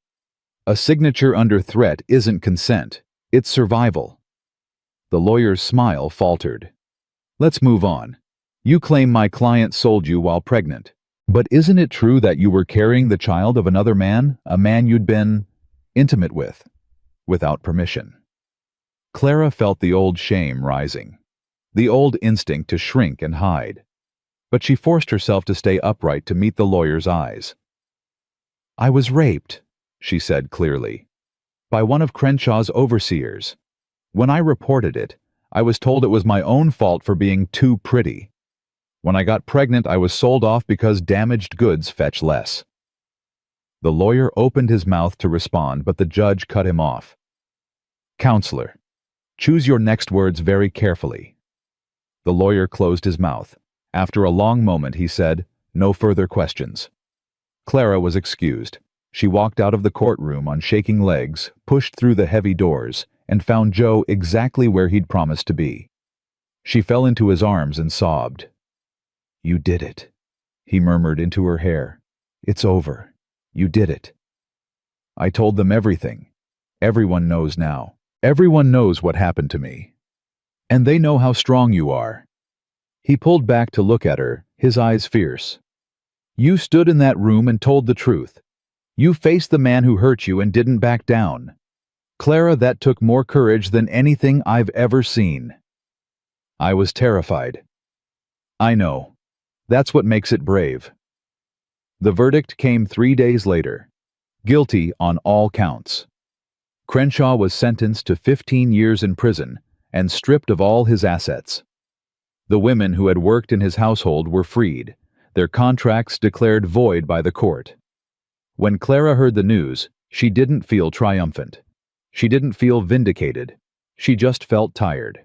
A signature under threat isn't consent, it's survival. The lawyer's smile faltered. Let's move on. You claim my client sold you while pregnant. But isn't it true that you were carrying the child of another man, a man you'd been intimate with, without permission? Clara felt the old shame rising, the old instinct to shrink and hide. But she forced herself to stay upright to meet the lawyer's eyes. I was raped, she said clearly, by one of Crenshaw's overseers. When I reported it, I was told it was my own fault for being too pretty. When I got pregnant, I was sold off because damaged goods fetch less. The lawyer opened his mouth to respond, but the judge cut him off. Counselor, choose your next words very carefully. The lawyer closed his mouth. After a long moment, he said, no further questions. Clara was excused. She walked out of the courtroom on shaking legs, pushed through the heavy doors, and found Joe exactly where he'd promised to be. She fell into his arms and sobbed. You did it, he murmured into her hair. It's over. You did it. I told them everything. Everyone knows now. Everyone knows what happened to me. And they know how strong you are. He pulled back to look at her, his eyes fierce. You stood in that room and told the truth. You faced the man who hurt you and didn't back down. Clara, that took more courage than anything I've ever seen. I was terrified. I know. That's what makes it brave. The verdict came 3 days later. Guilty on all counts. Crenshaw was sentenced to 15 years in prison, and stripped of all his assets. The women who had worked in his household were freed, their contracts declared void by the court. When Clara heard the news, she didn't feel triumphant. She didn't feel vindicated. She just felt tired.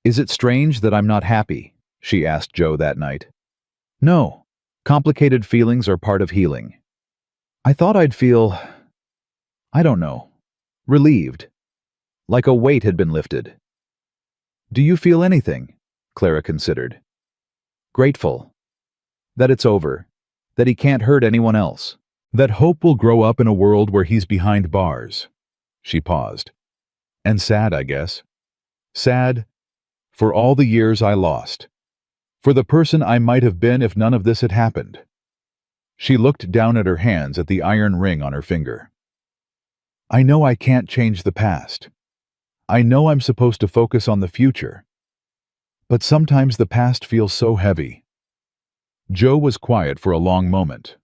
"Is it strange that I'm not happy?" she asked Joe that night. "No. Complicated feelings are part of healing. I thought I'd feel, I don't know, relieved, like a weight had been lifted." "Do you feel anything?" Clara considered. "Grateful. That it's over. That he can't hurt anyone else. That Hope will grow up in a world where he's behind bars." She paused. "And sad, I guess. Sad for all the years I lost. For the person I might have been if none of this had happened." She looked down at her hands at the iron ring on her finger. "I know I can't change the past. I know I'm supposed to focus on the future. But sometimes the past feels so heavy." Joe was quiet for a long moment.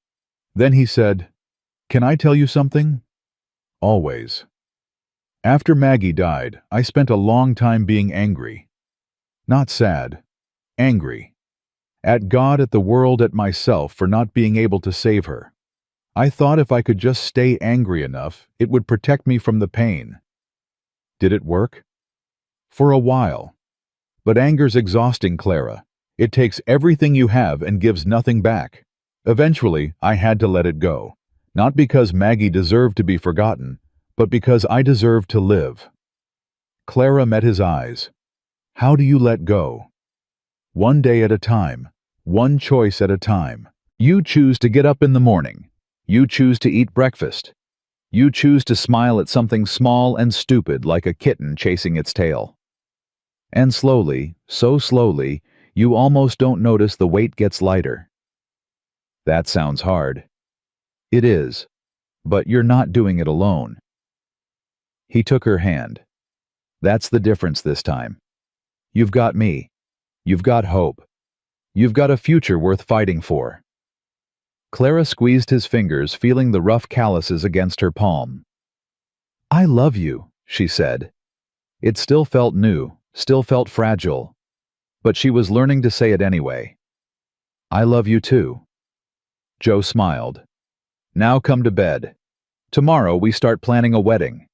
Then he said, "Can I tell you something?" "Always. After Maggie died, I spent a long time being angry. Not sad. Angry. At God, at the world, at myself for not being able to save her. I thought if I could just stay angry enough, it would protect me from the pain. Did it work? For a while. But anger's exhausting, Clara. It takes everything you have and gives nothing back. Eventually, I had to let it go. Not because Maggie deserved to be forgotten, but because I deserved to live." Clara met his eyes. "How do you let go?" "One day at a time. One choice at a time. You choose to get up in the morning. You choose to eat breakfast. You choose to smile at something small and stupid like a kitten chasing its tail. And slowly, so slowly, you almost don't notice the weight gets lighter." "That sounds hard." "It is. But you're not doing it alone." He took her hand. "That's the difference this time. You've got me. You've got hope. You've got a future worth fighting for." Clara squeezed his fingers, feeling the rough calluses against her palm. "I love you," she said. It still felt new, still felt fragile, but she was learning to say it anyway. "I love you too." Joe smiled. "Now come to bed. Tomorrow we start planning a wedding."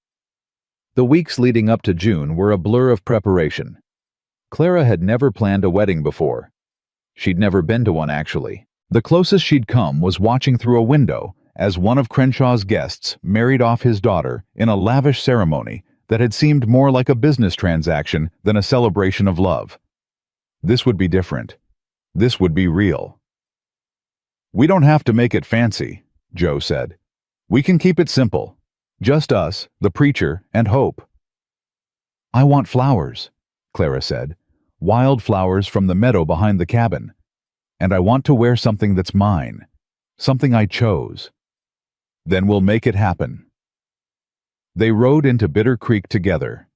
The weeks leading up to June were a blur of preparation. Clara had never planned a wedding before. She'd never been to one, actually. The closest she'd come was watching through a window as one of Crenshaw's guests married off his daughter in a lavish ceremony that had seemed more like a business transaction than a celebration of love. This would be different. This would be real. "We don't have to make it fancy," Joe said. "We can keep it simple. Just us, the preacher, and Hope." "I want flowers," Clara said. "Wild flowers from the meadow behind the cabin. And I want to wear something that's mine. Something I chose." "Then we'll make it happen." They rode into Bitter Creek together.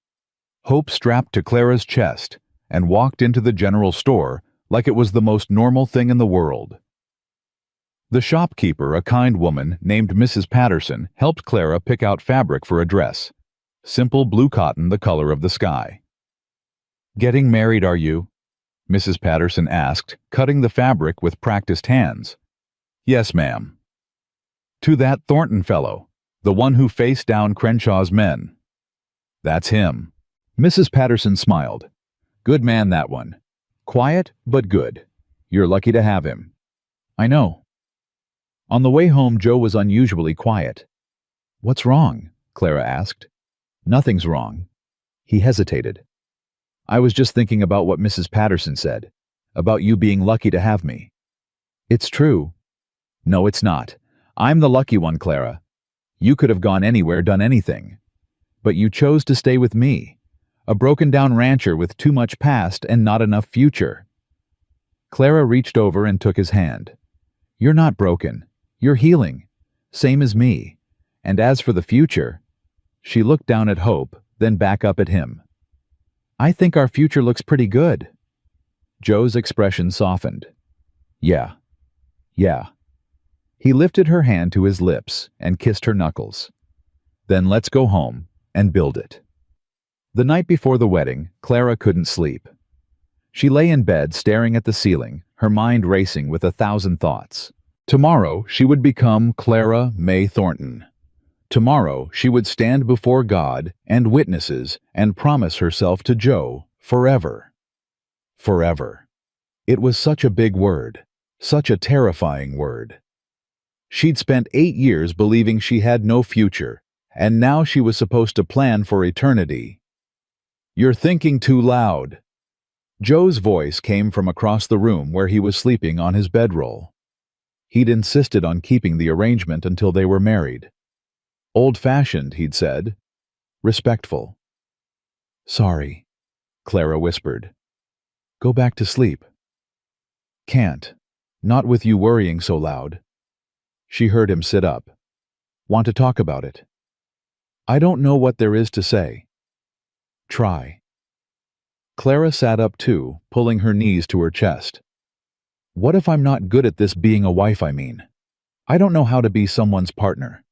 Hope strapped to Clara's chest and walked into the general store like it was the most normal thing in the world. The shopkeeper, a kind woman named Mrs. Patterson, helped Clara pick out fabric for a dress. Simple blue cotton, the color of the sky. "Getting married, are you?" Mrs. Patterson asked, cutting the fabric with practiced hands. "Yes, ma'am." "To that Thornton fellow, the one who faced down Crenshaw's men." "That's him." Mrs. Patterson smiled. "Good man, that one. Quiet, but good. You're lucky to have him." "I know." On the way home, Joe was unusually quiet. "What's wrong?" Clara asked. "Nothing's wrong." He hesitated. "I was just thinking about what Mrs. Patterson said, about you being lucky to have me." "It's true." "No, it's not. I'm the lucky one, Clara. You could have gone anywhere, done anything. But you chose to stay with me, a broken-down rancher with too much past and not enough future." Clara reached over and took his hand. "You're not broken. You're healing. Same as me. And as for the future..." She looked down at Hope, then back up at him. "I think our future looks pretty good." Joe's expression softened. Yeah. He lifted her hand to his lips and kissed her knuckles. "Then let's go home and build it." The night before the wedding, Clara couldn't sleep. She lay in bed staring at the ceiling, her mind racing with 1,000 thoughts. Tomorrow, she would become Clara May Thornton. Tomorrow, she would stand before God and witnesses and promise herself to Joe forever. Forever. It was such a big word, such a terrifying word. She'd spent 8 years believing she had no future, and now she was supposed to plan for eternity. "You're thinking too loud." Joe's voice came from across the room where he was sleeping on his bedroll. He'd insisted on keeping the arrangement until they were married. Old-fashioned, he'd said. Respectful. "Sorry," Clara whispered. "Go back to sleep." "Can't. Not with you worrying so loud." She heard him sit up. "Want to talk about it?" "I don't know what there is to say." "Try." Clara sat up too, pulling her knees to her chest. "What if I'm not good at this being a wife, I mean? I don't know how to be someone's partner.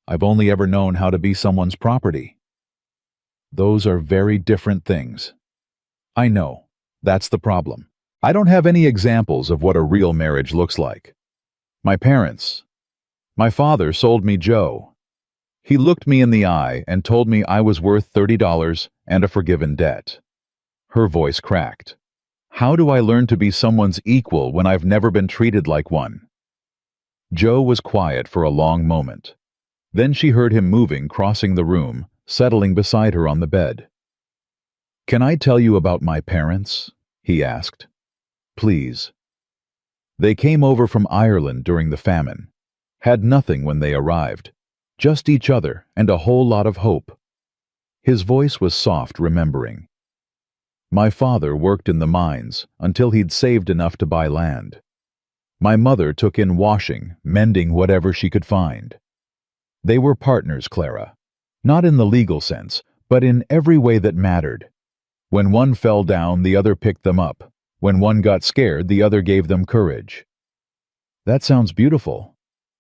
I've only ever known how to be someone's property." "Those are very different things." "I know. That's the problem. I don't have any examples of what a real marriage looks like. My father sold me Joe. He looked me in the eye and told me I was worth $30 and a forgiven debt." Her voice cracked. "How do I learn to be someone's equal when I've never been treated like one?" Joe was quiet for a long moment. Then she heard him moving, crossing the room, settling beside her on the bed. "Can I tell you about my parents?" he asked. "Please." "They came over from Ireland during the famine. Had nothing when they arrived. Just each other and a whole lot of hope." His voice was soft, remembering. "My father worked in the mines until he'd saved enough to buy land. My mother took in washing, mending whatever she could find. They were partners, Clara. Not in the legal sense, but in every way that mattered. When one fell down, the other picked them up. When one got scared, the other gave them courage." "That sounds beautiful."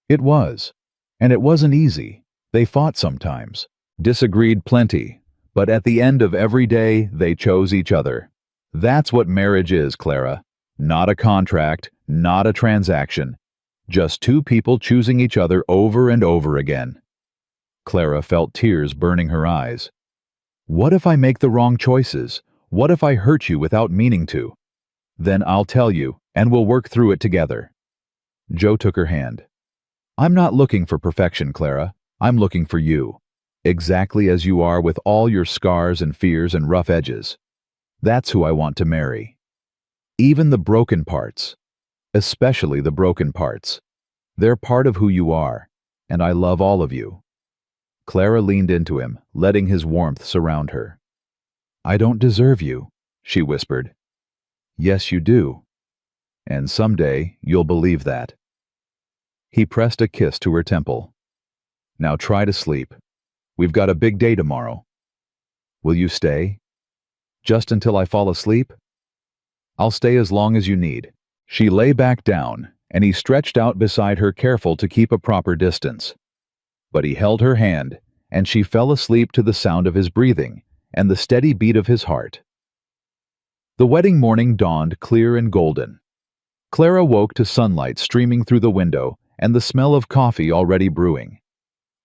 It was. And it wasn't easy. They fought sometimes, disagreed plenty, but at the end of every day, they chose each other. That's what marriage is, Clara. Not a contract, not a transaction. Just two people choosing each other over and over again. Clara felt tears burning her eyes. "What if I make the wrong choices? What if I hurt you without meaning to?" "Then I'll tell you, and we'll work through it together." Joe took her hand. "I'm not looking for perfection, Clara. I'm looking for you. Exactly as you are, with all your scars and fears and rough edges. That's who I want to marry. Even the broken parts. Especially the broken parts. They're part of who you are, and I love all of you." Clara leaned into him, letting his warmth surround her. "I don't deserve you," she whispered. "Yes, you do. And someday you'll believe that." He pressed a kiss to her temple. "Now try to sleep. We've got a big day tomorrow. Will you stay? Just until I fall asleep?" "I'll stay as long as you need." She lay back down, and he stretched out beside her, careful to keep a proper distance. But he held her hand, and she fell asleep to the sound of his breathing and the steady beat of his heart. The wedding morning dawned clear and golden. Clara woke to sunlight streaming through the window and the smell of coffee already brewing.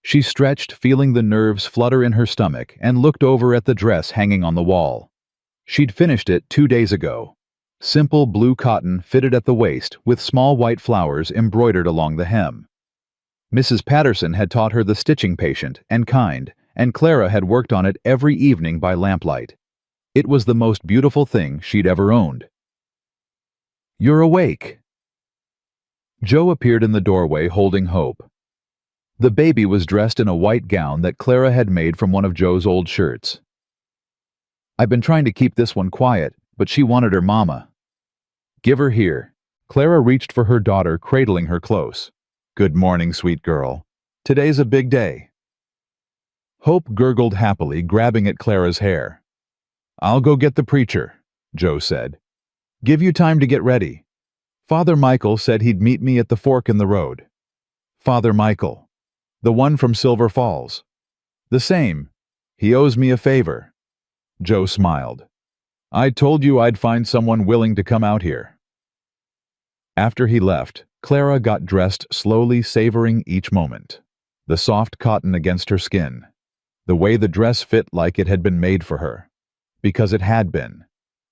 She stretched, feeling the nerves flutter in her stomach, and looked over at the dress hanging on the wall. She'd finished it 2 days ago. Simple blue cotton fitted at the waist with small white flowers embroidered along the hem. Mrs. Patterson had taught her the stitching patient and kind, and Clara had worked on it every evening by lamplight. It was the most beautiful thing she'd ever owned. "You're awake." Joe appeared in the doorway holding Hope. The baby was dressed in a white gown that Clara had made from one of Joe's old shirts. "I've been trying to keep this one quiet, but she wanted her mama." "Give her here." Clara reached for her daughter, cradling her close. "Good morning, sweet girl. Today's a big day." Hope gurgled happily, grabbing at Clara's hair. "I'll go get the preacher," Joe said. "Give you time to get ready. Father Michael said he'd meet me at the fork in the road." "Father Michael. The one from Silver Falls." "The same. He owes me a favor." Joe smiled. "I told you I'd find someone willing to come out here." After he left, Clara got dressed slowly, savoring each moment. The soft cotton against her skin. The way the dress fit like it had been made for her. Because it had been.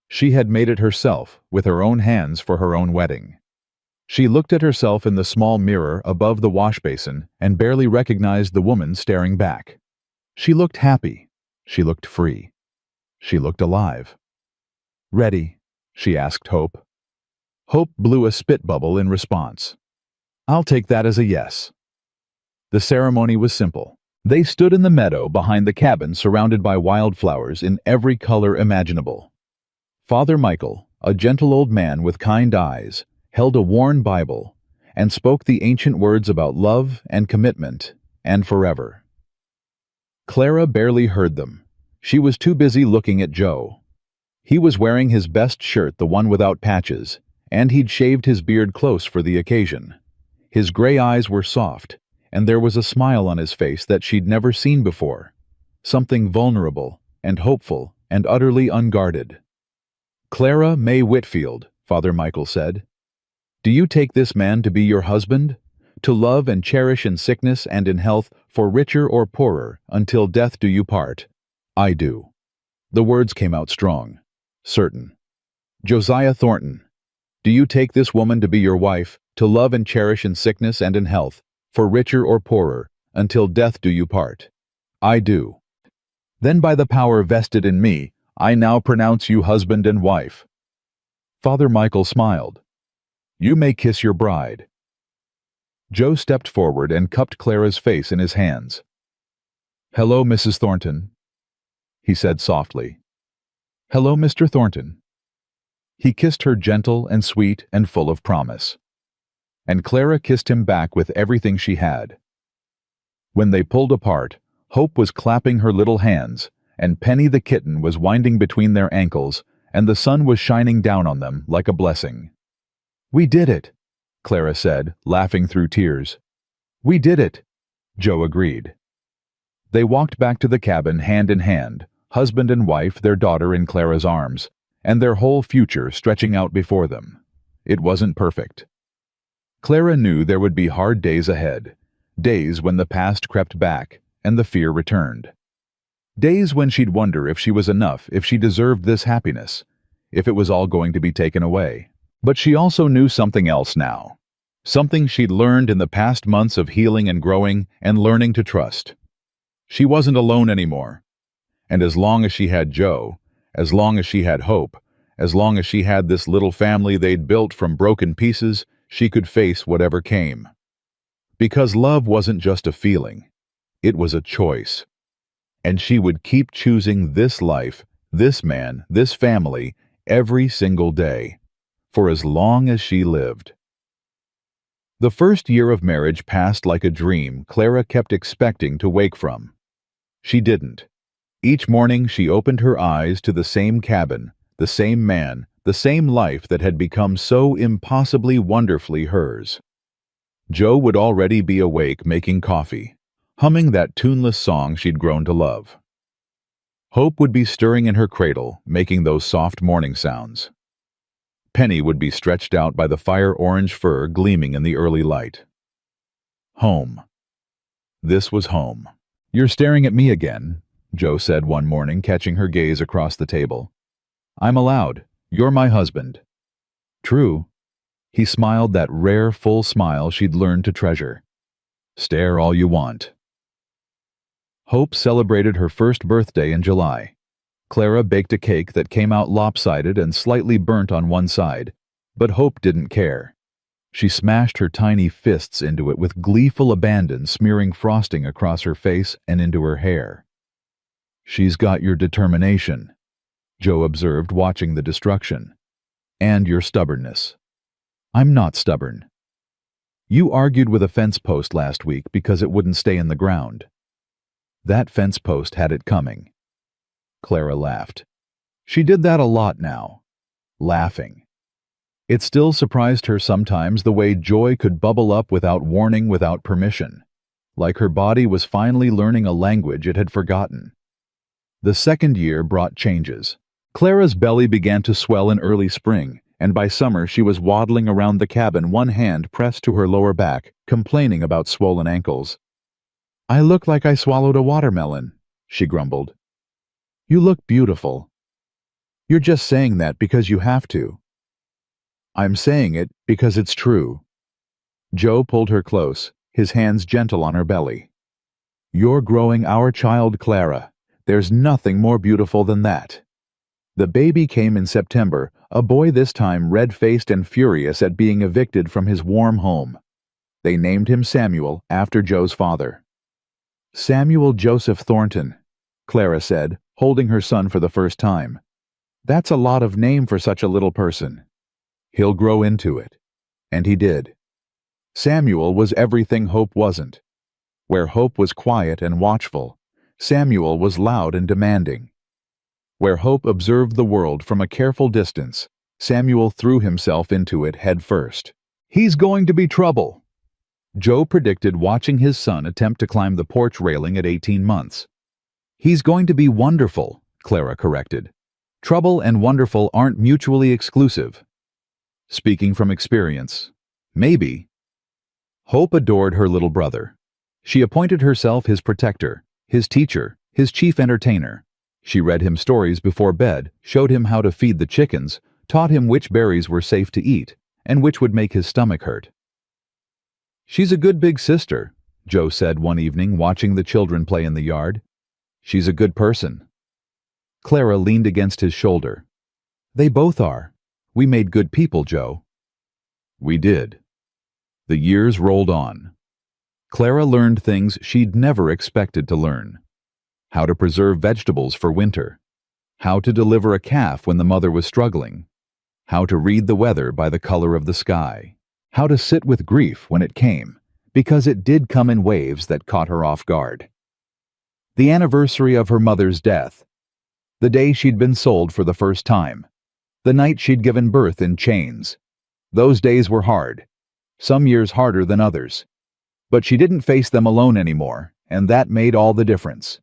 She had made it herself, with her own hands for her own wedding. She looked at herself in the small mirror above the wash basin and barely recognized the woman staring back. She looked happy. She looked free. She looked alive. "Ready?" she asked Hope. Hope blew a spit bubble in response. "I'll take that as a yes." The ceremony was simple. They stood in the meadow behind the cabin surrounded by wildflowers in every color imaginable. Father Michael, a gentle old man with kind eyes, held a worn Bible and spoke the ancient words about love and commitment and forever. Clara barely heard them. She was too busy looking at Joe. He was wearing his best shirt, the one without patches, and he'd shaved his beard close for the occasion. His gray eyes were soft, and there was a smile on his face that she'd never seen before, something vulnerable and hopeful and utterly unguarded. "Clara May Whitfield," Father Michael said, "do you take this man to be your husband, to love and cherish in sickness and in health, for richer or poorer, until death do you part?" "I do." The words came out strong, certain. "Josiah Thornton, do you take this woman to be your wife, to love and cherish in sickness and in health, for richer or poorer, until death do you part?" "I do." "Then by the power vested in me, I now pronounce you husband and wife." Father Michael smiled. "You may kiss your bride." Joe stepped forward and cupped Clara's face in his hands. "Hello, Mrs. Thornton," he said softly. "Hello, Mr. Thornton." He kissed her gentle and sweet and full of promise. And Clara kissed him back with everything she had. When they pulled apart, Hope was clapping her little hands, and Penny the kitten was winding between their ankles, and the sun was shining down on them like a blessing. "We did it," Clara said, laughing through tears. "We did it," Joe agreed. They walked back to the cabin hand in hand, husband and wife, their daughter in Clara's arms, and their whole future stretching out before them. It wasn't perfect. Clara knew there would be hard days ahead, days when the past crept back and the fear returned. Days when she'd wonder if she was enough, if she deserved this happiness, if it was all going to be taken away. But she also knew something else now, something she'd learned in the past months of healing and growing and learning to trust. She wasn't alone anymore, and as long as she had Joe, as long as she had Hope, as long as she had this little family they'd built from broken pieces, she could face whatever came. Because love wasn't just a feeling, it was a choice. And she would keep choosing this life, this man, this family, every single day, for as long as she lived. The first year of marriage passed like a dream Clara kept expecting to wake from. She didn't. Each morning she opened her eyes to the same cabin, the same man, the same life that had become so impossibly wonderfully hers. Joe would already be awake making coffee, humming that tuneless song she'd grown to love. Hope would be stirring in her cradle, making those soft morning sounds. Penny would be stretched out by the fire-orange fur gleaming in the early light. Home. This was home. "You're staring at me again," Joe said one morning, catching her gaze across the table. "I'm allowed. You're my husband." "True." He smiled, that rare, full smile she'd learned to treasure. "Stare all you want." Hope celebrated her first birthday in July. Clara baked a cake that came out lopsided and slightly burnt on one side, but Hope didn't care. She smashed her tiny fists into it with gleeful abandon, smearing frosting across her face and into her hair. "She's got your determination," Joe observed, watching the destruction. "And your stubbornness." "I'm not stubborn." "You argued with a fence post last week because it wouldn't stay in the ground." "That fence post had it coming." Clara laughed. She did that a lot now. Laughing. It still surprised her sometimes the way joy could bubble up without warning, without permission, like her body was finally learning a language it had forgotten. The second year brought changes. Clara's belly began to swell in early spring, and by summer she was waddling around the cabin, one hand pressed to her lower back, complaining about swollen ankles. "I look like I swallowed a watermelon," she grumbled. "You look beautiful." "You're just saying that because you have to." "I'm saying it because it's true." Joe pulled her close, his hands gentle on her belly. "You're growing our child, Clara. There's nothing more beautiful than that." The baby came in September, a boy this time red-faced and furious at being evicted from his warm home. They named him Samuel, after Joe's father. "Samuel Joseph Thornton," Clara said, holding her son for the first time. "That's a lot of name for such a little person." "He'll grow into it." And he did. Samuel was everything Hope wasn't. Where Hope was quiet and watchful, Samuel was loud and demanding. Where Hope observed the world from a careful distance, Samuel threw himself into it head first. "He's going to be trouble," Joe predicted, watching his son attempt to climb the porch railing at 18 months. "He's going to be wonderful," Clara corrected. "Trouble and wonderful aren't mutually exclusive." Speaking from experience, maybe. Hope adored her little brother. She appointed herself his protector, his teacher, his chief entertainer. She read him stories before bed, showed him how to feed the chickens, taught him which berries were safe to eat, and which would make his stomach hurt. "She's a good big sister," Joe said one evening, watching the children play in the yard. "She's a good person." Clara leaned against his shoulder. "They both are. We made good people, Joe." "We did." The years rolled on. Clara learned things she'd never expected to learn. How to preserve vegetables for winter. How to deliver a calf when the mother was struggling. How to read the weather by the color of the sky. How to sit with grief when it came, because it did come in waves that caught her off guard. The anniversary of her mother's death. The day she'd been sold for the first time. The night she'd given birth in chains. Those days were hard. Some years harder than others. But she didn't face them alone anymore, and that made all the difference.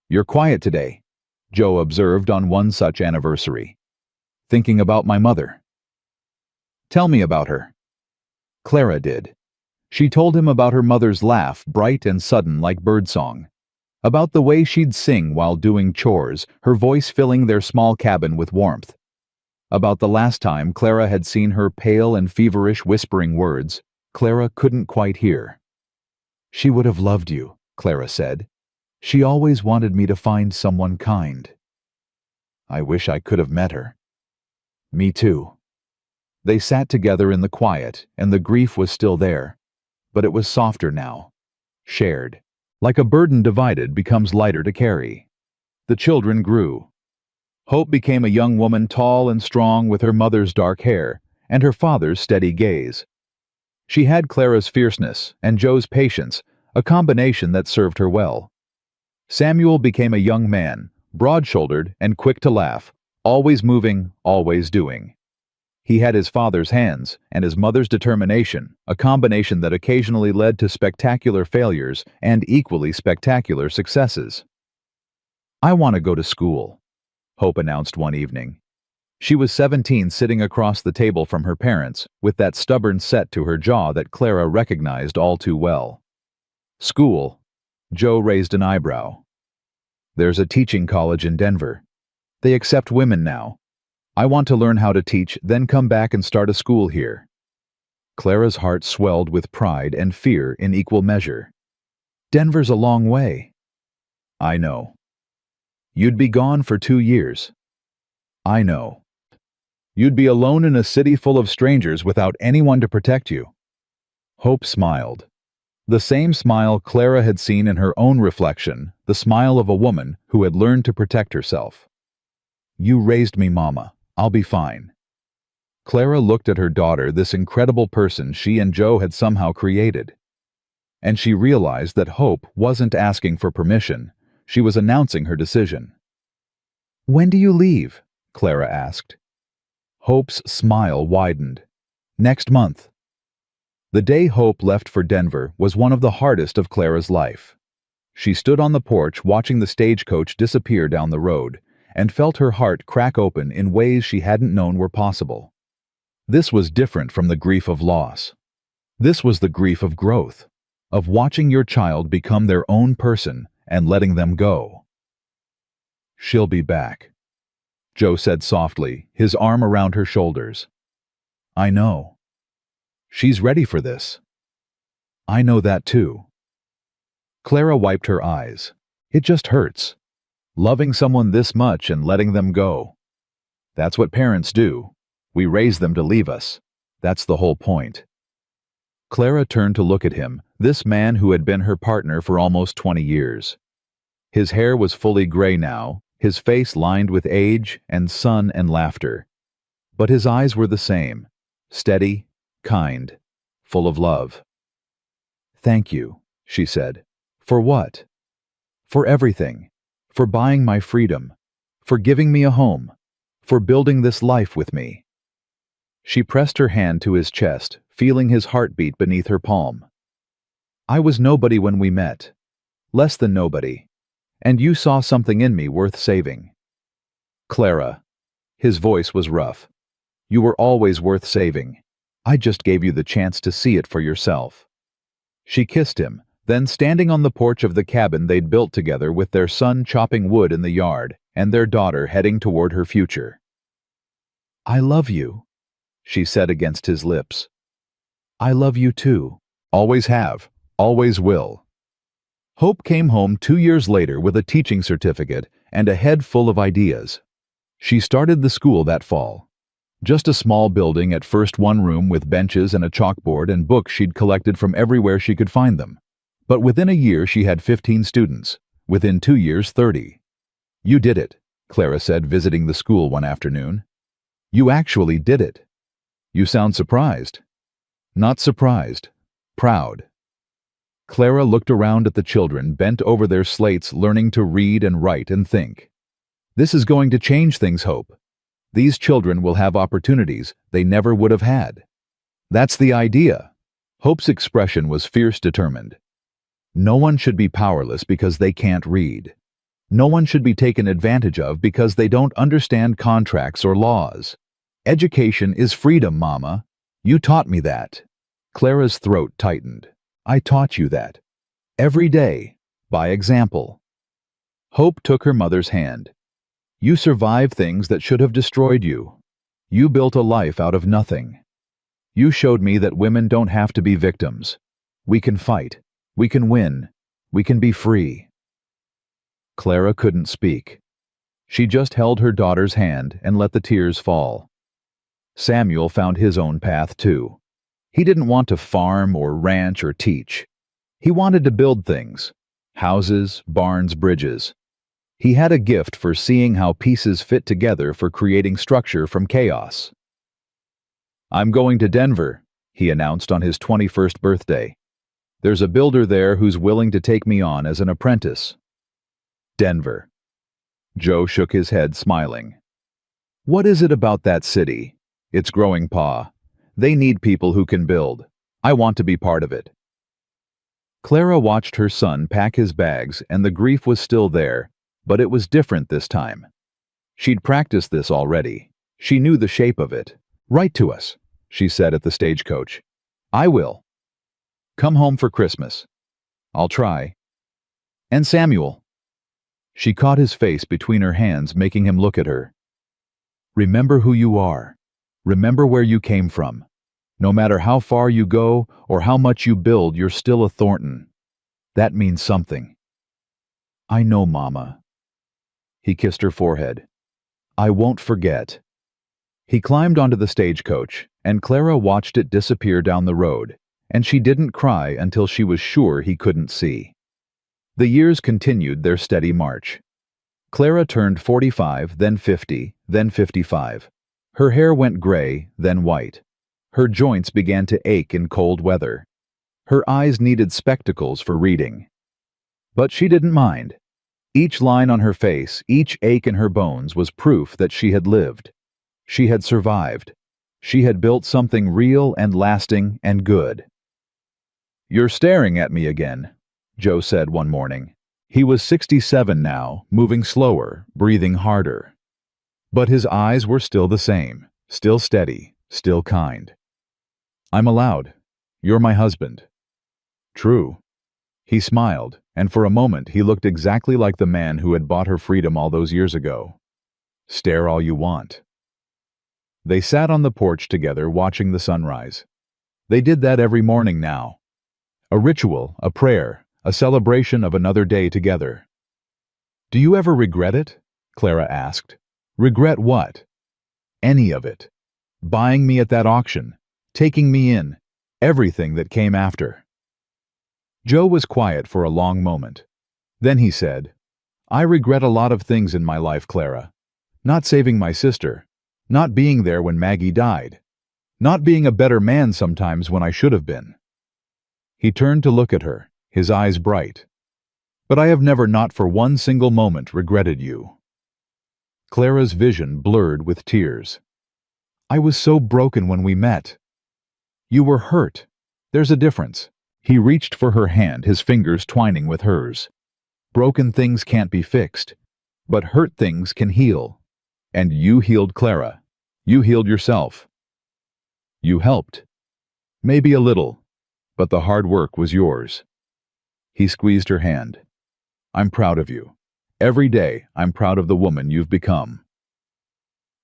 "You're quiet today," Joe observed on one such anniversary. "Thinking about my mother." "Tell me about her." Clara did. She told him about her mother's laugh, bright and sudden like birdsong. About the way she'd sing while doing chores, her voice filling their small cabin with warmth. About the last time Clara had seen her pale and feverish, whispering words Clara couldn't quite hear. "She would have loved you," Clara said. "She always wanted me to find someone kind." "I wish I could have met her." "Me too." They sat together in the quiet, and the grief was still there, but it was softer now, shared. Like a burden divided becomes lighter to carry. The children grew. Hope became a young woman, tall and strong, with her mother's dark hair and her father's steady gaze. She had Clara's fierceness and Joe's patience, a combination that served her well. Samuel became a young man, broad-shouldered and quick to laugh, always moving, always doing. He had his father's hands and his mother's determination, a combination that occasionally led to spectacular failures and equally spectacular successes. "I want to go to school," Hope announced one evening. She was 17, sitting across the table from her parents, with that stubborn set to her jaw that Clara recognized all too well. "School?" Joe raised an eyebrow. "There's a teaching college in Denver. They accept women now. I want to learn how to teach, then come back and start a school here." Clara's heart swelled with pride and fear in equal measure. "Denver's a long way." "I know." "You'd be gone for 2 years." "I know." "You'd be alone in a city full of strangers without anyone to protect you." Hope smiled. The same smile Clara had seen in her own reflection, the smile of a woman who had learned to protect herself. "You raised me, Mama. I'll be fine." Clara looked at her daughter, this incredible person she and Joe had somehow created. And she realized that Hope wasn't asking for permission. She was announcing her decision. "When do you leave?" Clara asked. Hope's smile widened. "Next month." The day Hope left for Denver was one of the hardest of Clara's life. She stood on the porch watching the stagecoach disappear down the road, and felt her heart crack open in ways she hadn't known were possible. This was different from the grief of loss. This was the grief of growth, of watching your child become their own person and letting them go. "She'll be back," Joe said softly, his arm around her shoulders. "I know. She's ready for this. I know that too." Clara wiped her eyes. It just hurts. Loving someone this much and letting them go. That's what parents do. We raise them to leave us. That's the whole point. Clara turned to look at him, this man who had been her partner for almost 20 years. His hair was fully gray now, his face lined with age and sun and laughter. But his eyes were the same, steady, kind, full of love. "Thank you," she said. "For what?" "For everything. For buying my freedom. For giving me a home. For building this life with me." She pressed her hand to his chest, feeling his heartbeat beneath her palm. "I was nobody when we met. Less than nobody. And you saw something in me worth saving." "Clara." His voice was rough. "You were always worth saving. I just gave you the chance to see it for yourself." She kissed him, then standing on the porch of the cabin they'd built together with their son chopping wood in the yard and their daughter heading toward her future. "I love you," she said against his lips. "I love you too. Always have, always will." Hope came home 2 years later with a teaching certificate and a head full of ideas. She started the school that fall. Just a small building at first, one room with benches and a chalkboard and books she'd collected from everywhere she could find them. But within a year she had 15 students. Within 2 years, 30. "You did it," Clara said, visiting the school one afternoon. "You actually did it. You sound surprised." "Not surprised. Proud." Clara looked around at the children bent over their slates learning to read and write and think. "This is going to change things, Hope. These children will have opportunities they never would have had. That's the idea." Hope's expression was fierce, determined. "No one should be powerless because they can't read. No one should be taken advantage of because they don't understand contracts or laws. Education is freedom, Mama. You taught me that." Clara's throat tightened. "I taught you that. Every day, by example." Hope took her mother's hand. "You survived things that should have destroyed you. You built a life out of nothing. You showed me that women don't have to be victims. We can fight. We can win. We can be free." Clara couldn't speak. She just held her daughter's hand and let the tears fall. Samuel found his own path too. He didn't want to farm or ranch or teach. He wanted to build things. Houses, barns, bridges. He had a gift for seeing how pieces fit together, for creating structure from chaos. "I'm going to Denver," he announced on his 21st birthday. "There's a builder there who's willing to take me on as an apprentice." Denver. Joe shook his head, smiling. "What is it about that city? It's growing, Pa. They need people who can build. I want to be part of it." Clara watched her son pack his bags, and the grief was still there, but it was different this time. She'd practiced this already. She knew the shape of it. "Write to us," she said at the stagecoach. "I will. Come home for Christmas." "I'll try." "And Samuel." She caught his face between her hands, making him look at her. "Remember who you are. Remember where you came from. No matter how far you go or how much you build, you're still a Thornton. That means something." "I know, Mama." He kissed her forehead. "I won't forget." He climbed onto the stagecoach, and Clara watched it disappear down the road, and she didn't cry until she was sure he couldn't see. The years continued their steady march. Clara turned 45, then 50, then 55. Her hair went gray, then white. Her joints began to ache in cold weather. Her eyes needed spectacles for reading. But she didn't mind. Each line on her face, each ache in her bones was proof that she had lived. She had survived. She had built something real and lasting and good. "You're staring at me again," Joe said one morning. He was 67 now, moving slower, breathing harder. But his eyes were still the same, still steady, still kind. "I'm allowed. You're my husband." "True." He smiled, and for a moment he looked exactly like the man who had bought her freedom all those years ago. "Stare all you want." They sat on the porch together watching the sunrise. They did that every morning now. A ritual, a prayer, a celebration of another day together. "Do you ever regret it?" Clara asked. "Regret what?" "Any of it. Buying me at that auction, taking me in, everything that came after." Joe was quiet for a long moment. Then he said, "I regret a lot of things in my life, Clara. Not saving my sister. Not being there when Maggie died. Not being a better man sometimes when I should have been." He turned to look at her, his eyes bright. "But I have never not for one single moment regretted you." Clara's vision blurred with tears. "I was so broken when we met." "You were hurt. There's a difference." He reached for her hand, his fingers twining with hers. "Broken things can't be fixed, but hurt things can heal. And you healed Clara. You healed yourself. You helped. Maybe a little, but the hard work was yours." He squeezed her hand. "I'm proud of you. Every day I'm proud of the woman you've become."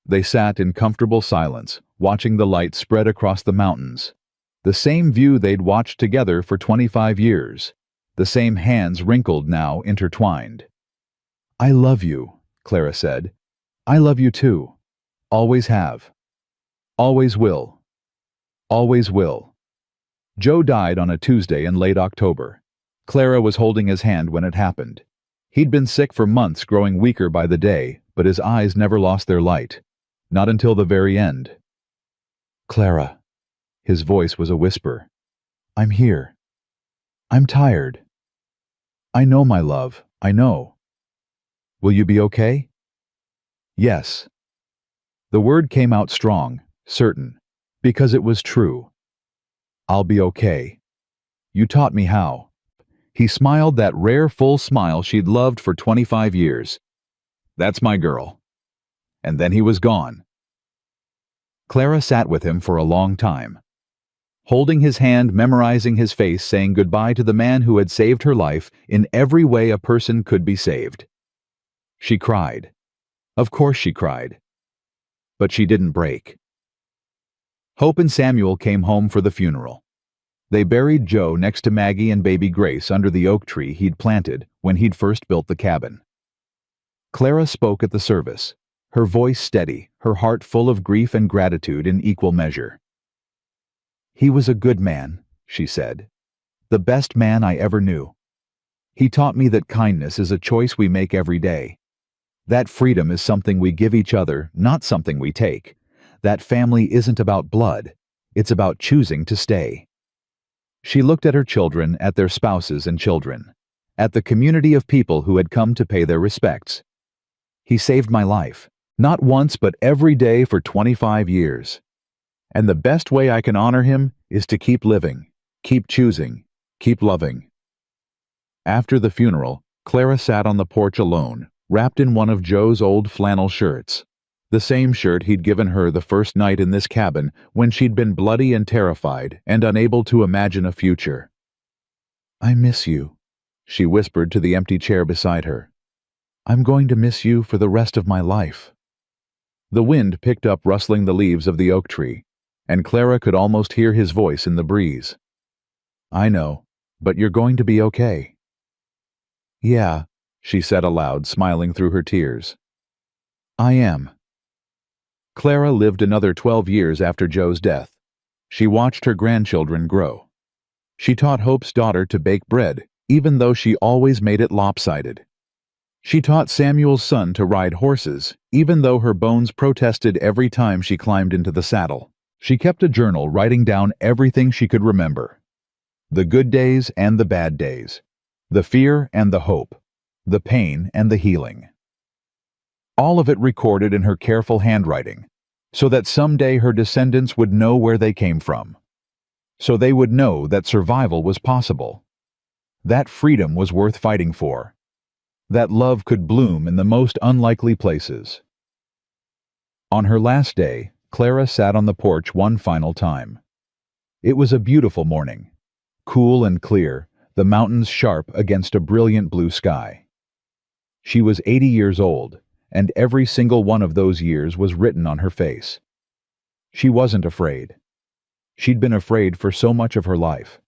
They sat in comfortable silence, watching the light spread across the mountains. The same view they'd watched together for 25 years. The same hands wrinkled now intertwined. "I love you," Clara said. "I love you too. Always have. Always will. Always will." Joe died on a Tuesday in late October. Clara was holding his hand when it happened. He'd been sick for months, growing weaker by the day, but his eyes never lost their light. Not until the very end. "Clara." His voice was a whisper. "I'm here. I'm tired. I know, my love, I know. Will you be okay?" "Yes." The word came out strong, certain, because it was true. "I'll be okay. You taught me how." He smiled, that rare full smile she'd loved for 25 years. "That's my girl." And then he was gone. Clara sat with him for a long time, holding his hand, memorizing his face, saying goodbye to the man who had saved her life in every way a person could be saved. She cried. Of course she cried. But she didn't break. Hope and Samuel came home for the funeral. They buried Joe next to Maggie and baby Grace under the oak tree he'd planted when he'd first built the cabin. Clara spoke at the service, her voice steady, her heart full of grief and gratitude in equal measure. "He was a good man," she said. "The best man I ever knew. He taught me that kindness is a choice we make every day. That freedom is something we give each other, not something we take. That family isn't about blood. It's about choosing to stay." She looked at her children, at their spouses and children, at the community of people who had come to pay their respects. "He saved my life, not once but every day for 25 years. And the best way I can honor him is to keep living, keep choosing, keep loving." After the funeral, Clara sat on the porch alone, wrapped in one of Joe's old flannel shirts, the same shirt he'd given her the first night in this cabin when she'd been bloody and terrified and unable to imagine a future. "I miss you," she whispered to the empty chair beside her. "I'm going to miss you for the rest of my life." The wind picked up, rustling the leaves of the oak tree, and Clara could almost hear his voice in the breeze. "I know, but you're going to be okay." "Yeah," she said aloud, smiling through her tears. "I am." Clara lived another 12 years after Joe's death. She watched her grandchildren grow. She taught Hope's daughter to bake bread, even though she always made it lopsided. She taught Samuel's son to ride horses, even though her bones protested every time she climbed into the saddle. She kept a journal, writing down everything she could remember. The good days and the bad days. The fear and the hope. The pain and the healing. All of it recorded in her careful handwriting, so that someday her descendants would know where they came from. So they would know that survival was possible. That freedom was worth fighting for, that love could bloom in the most unlikely places. On her last day, Clara sat on the porch one final time. It was a beautiful morning, cool and clear, the mountains sharp against a brilliant blue sky. She was 80 years old, and every single one of those years was written on her face. She wasn't afraid. She'd been afraid for so much of her life,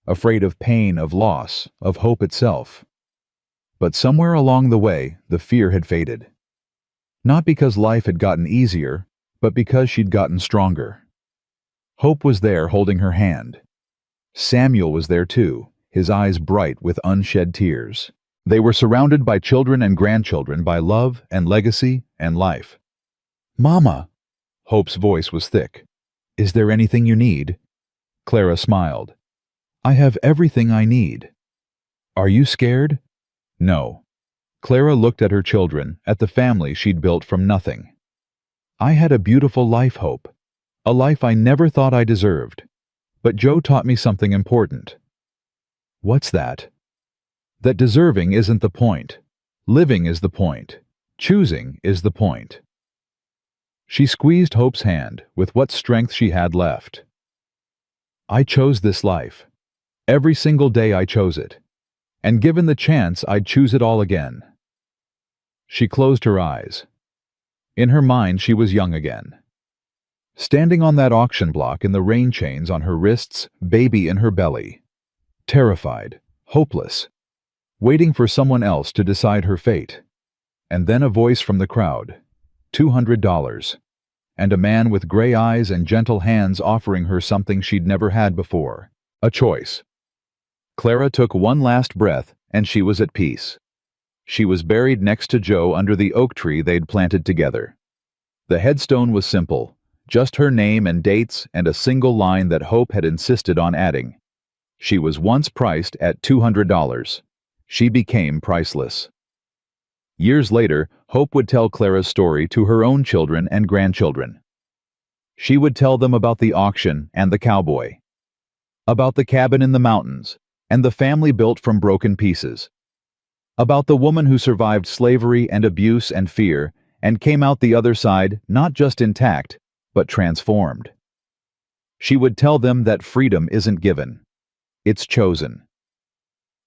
afraid of pain, of loss, of hope itself. But somewhere along the way, the fear had faded. Not because life had gotten easier, but because she'd gotten stronger. Hope was there holding her hand. Samuel was there too, his eyes bright with unshed tears. They were surrounded by children and grandchildren, by love and legacy and life. "Mama!" Hope's voice was thick. "Is there anything you need?" Clara smiled. "I have everything I need." "Are you scared?" No. Clara looked at her children, at the family she'd built from nothing. "I had a beautiful life, Hope. A life I never thought I deserved. But Joe taught me something important." "What's that?" "That deserving isn't the point. Living is the point. Choosing is the point." She squeezed Hope's hand with what strength she had left. "I chose this life. Every single day I chose it. And given the chance, I'd choose it all again." She closed her eyes. In her mind, she was young again. Standing on that auction block in the rain chains on her wrists, baby in her belly. Terrified, hopeless, waiting for someone else to decide her fate. And then a voice from the crowd. $200. And a man with gray eyes and gentle hands offering her something she'd never had before. A choice. Clara took one last breath, and she was at peace. She was buried next to Joe under the oak tree they'd planted together. The headstone was simple, just her name and dates and a single line that Hope had insisted on adding. She was once priced at $200. She became priceless. Years later, Hope would tell Clara's story to her own children and grandchildren. She would tell them about the auction and the cowboy, about the cabin in the mountains and the family built from broken pieces, about the woman who survived slavery and abuse and fear and came out the other side not just intact, but transformed. She would tell them that freedom isn't given, it's chosen.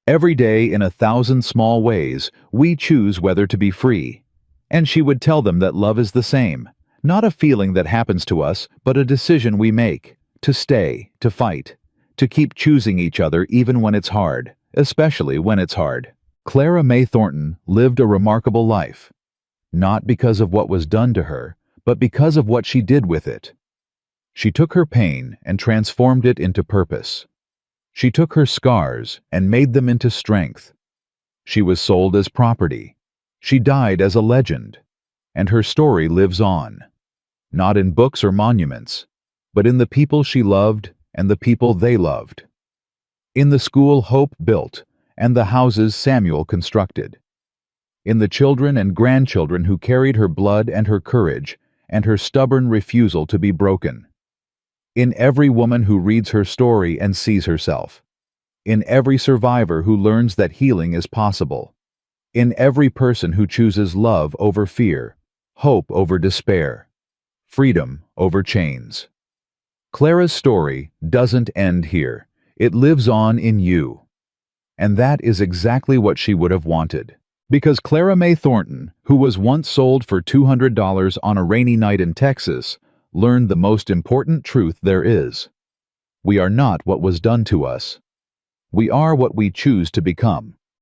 Every day, in 1,000 small ways, we choose whether to be free. And she would tell them that love is the same, not a feeling that happens to us, but a decision we make, to stay, to fight, to keep choosing each other even when it's hard, especially when it's hard. Clara May Thornton lived a remarkable life, not because of what was done to her, but because of what she did with it. She took her pain and transformed it into purpose. She took her scars and made them into strength. She was sold as property. She died as a legend. And her story lives on, not in books or monuments, but in the people she loved and the people they loved. In the school Hope built and the houses Samuel constructed. In the children and grandchildren who carried her blood and her courage and her stubborn refusal to be broken. In every woman who reads her story and sees herself. In every survivor who learns that healing is possible. In every person who chooses love over fear, hope over despair, freedom over chains. Clara's story doesn't end here. It lives on in you. And that is exactly what she would have wanted. Because Clara May Thornton, who was once sold for $200 on a rainy night in Texas, learned the most important truth there is. We are not what was done to us. We are what we choose to become.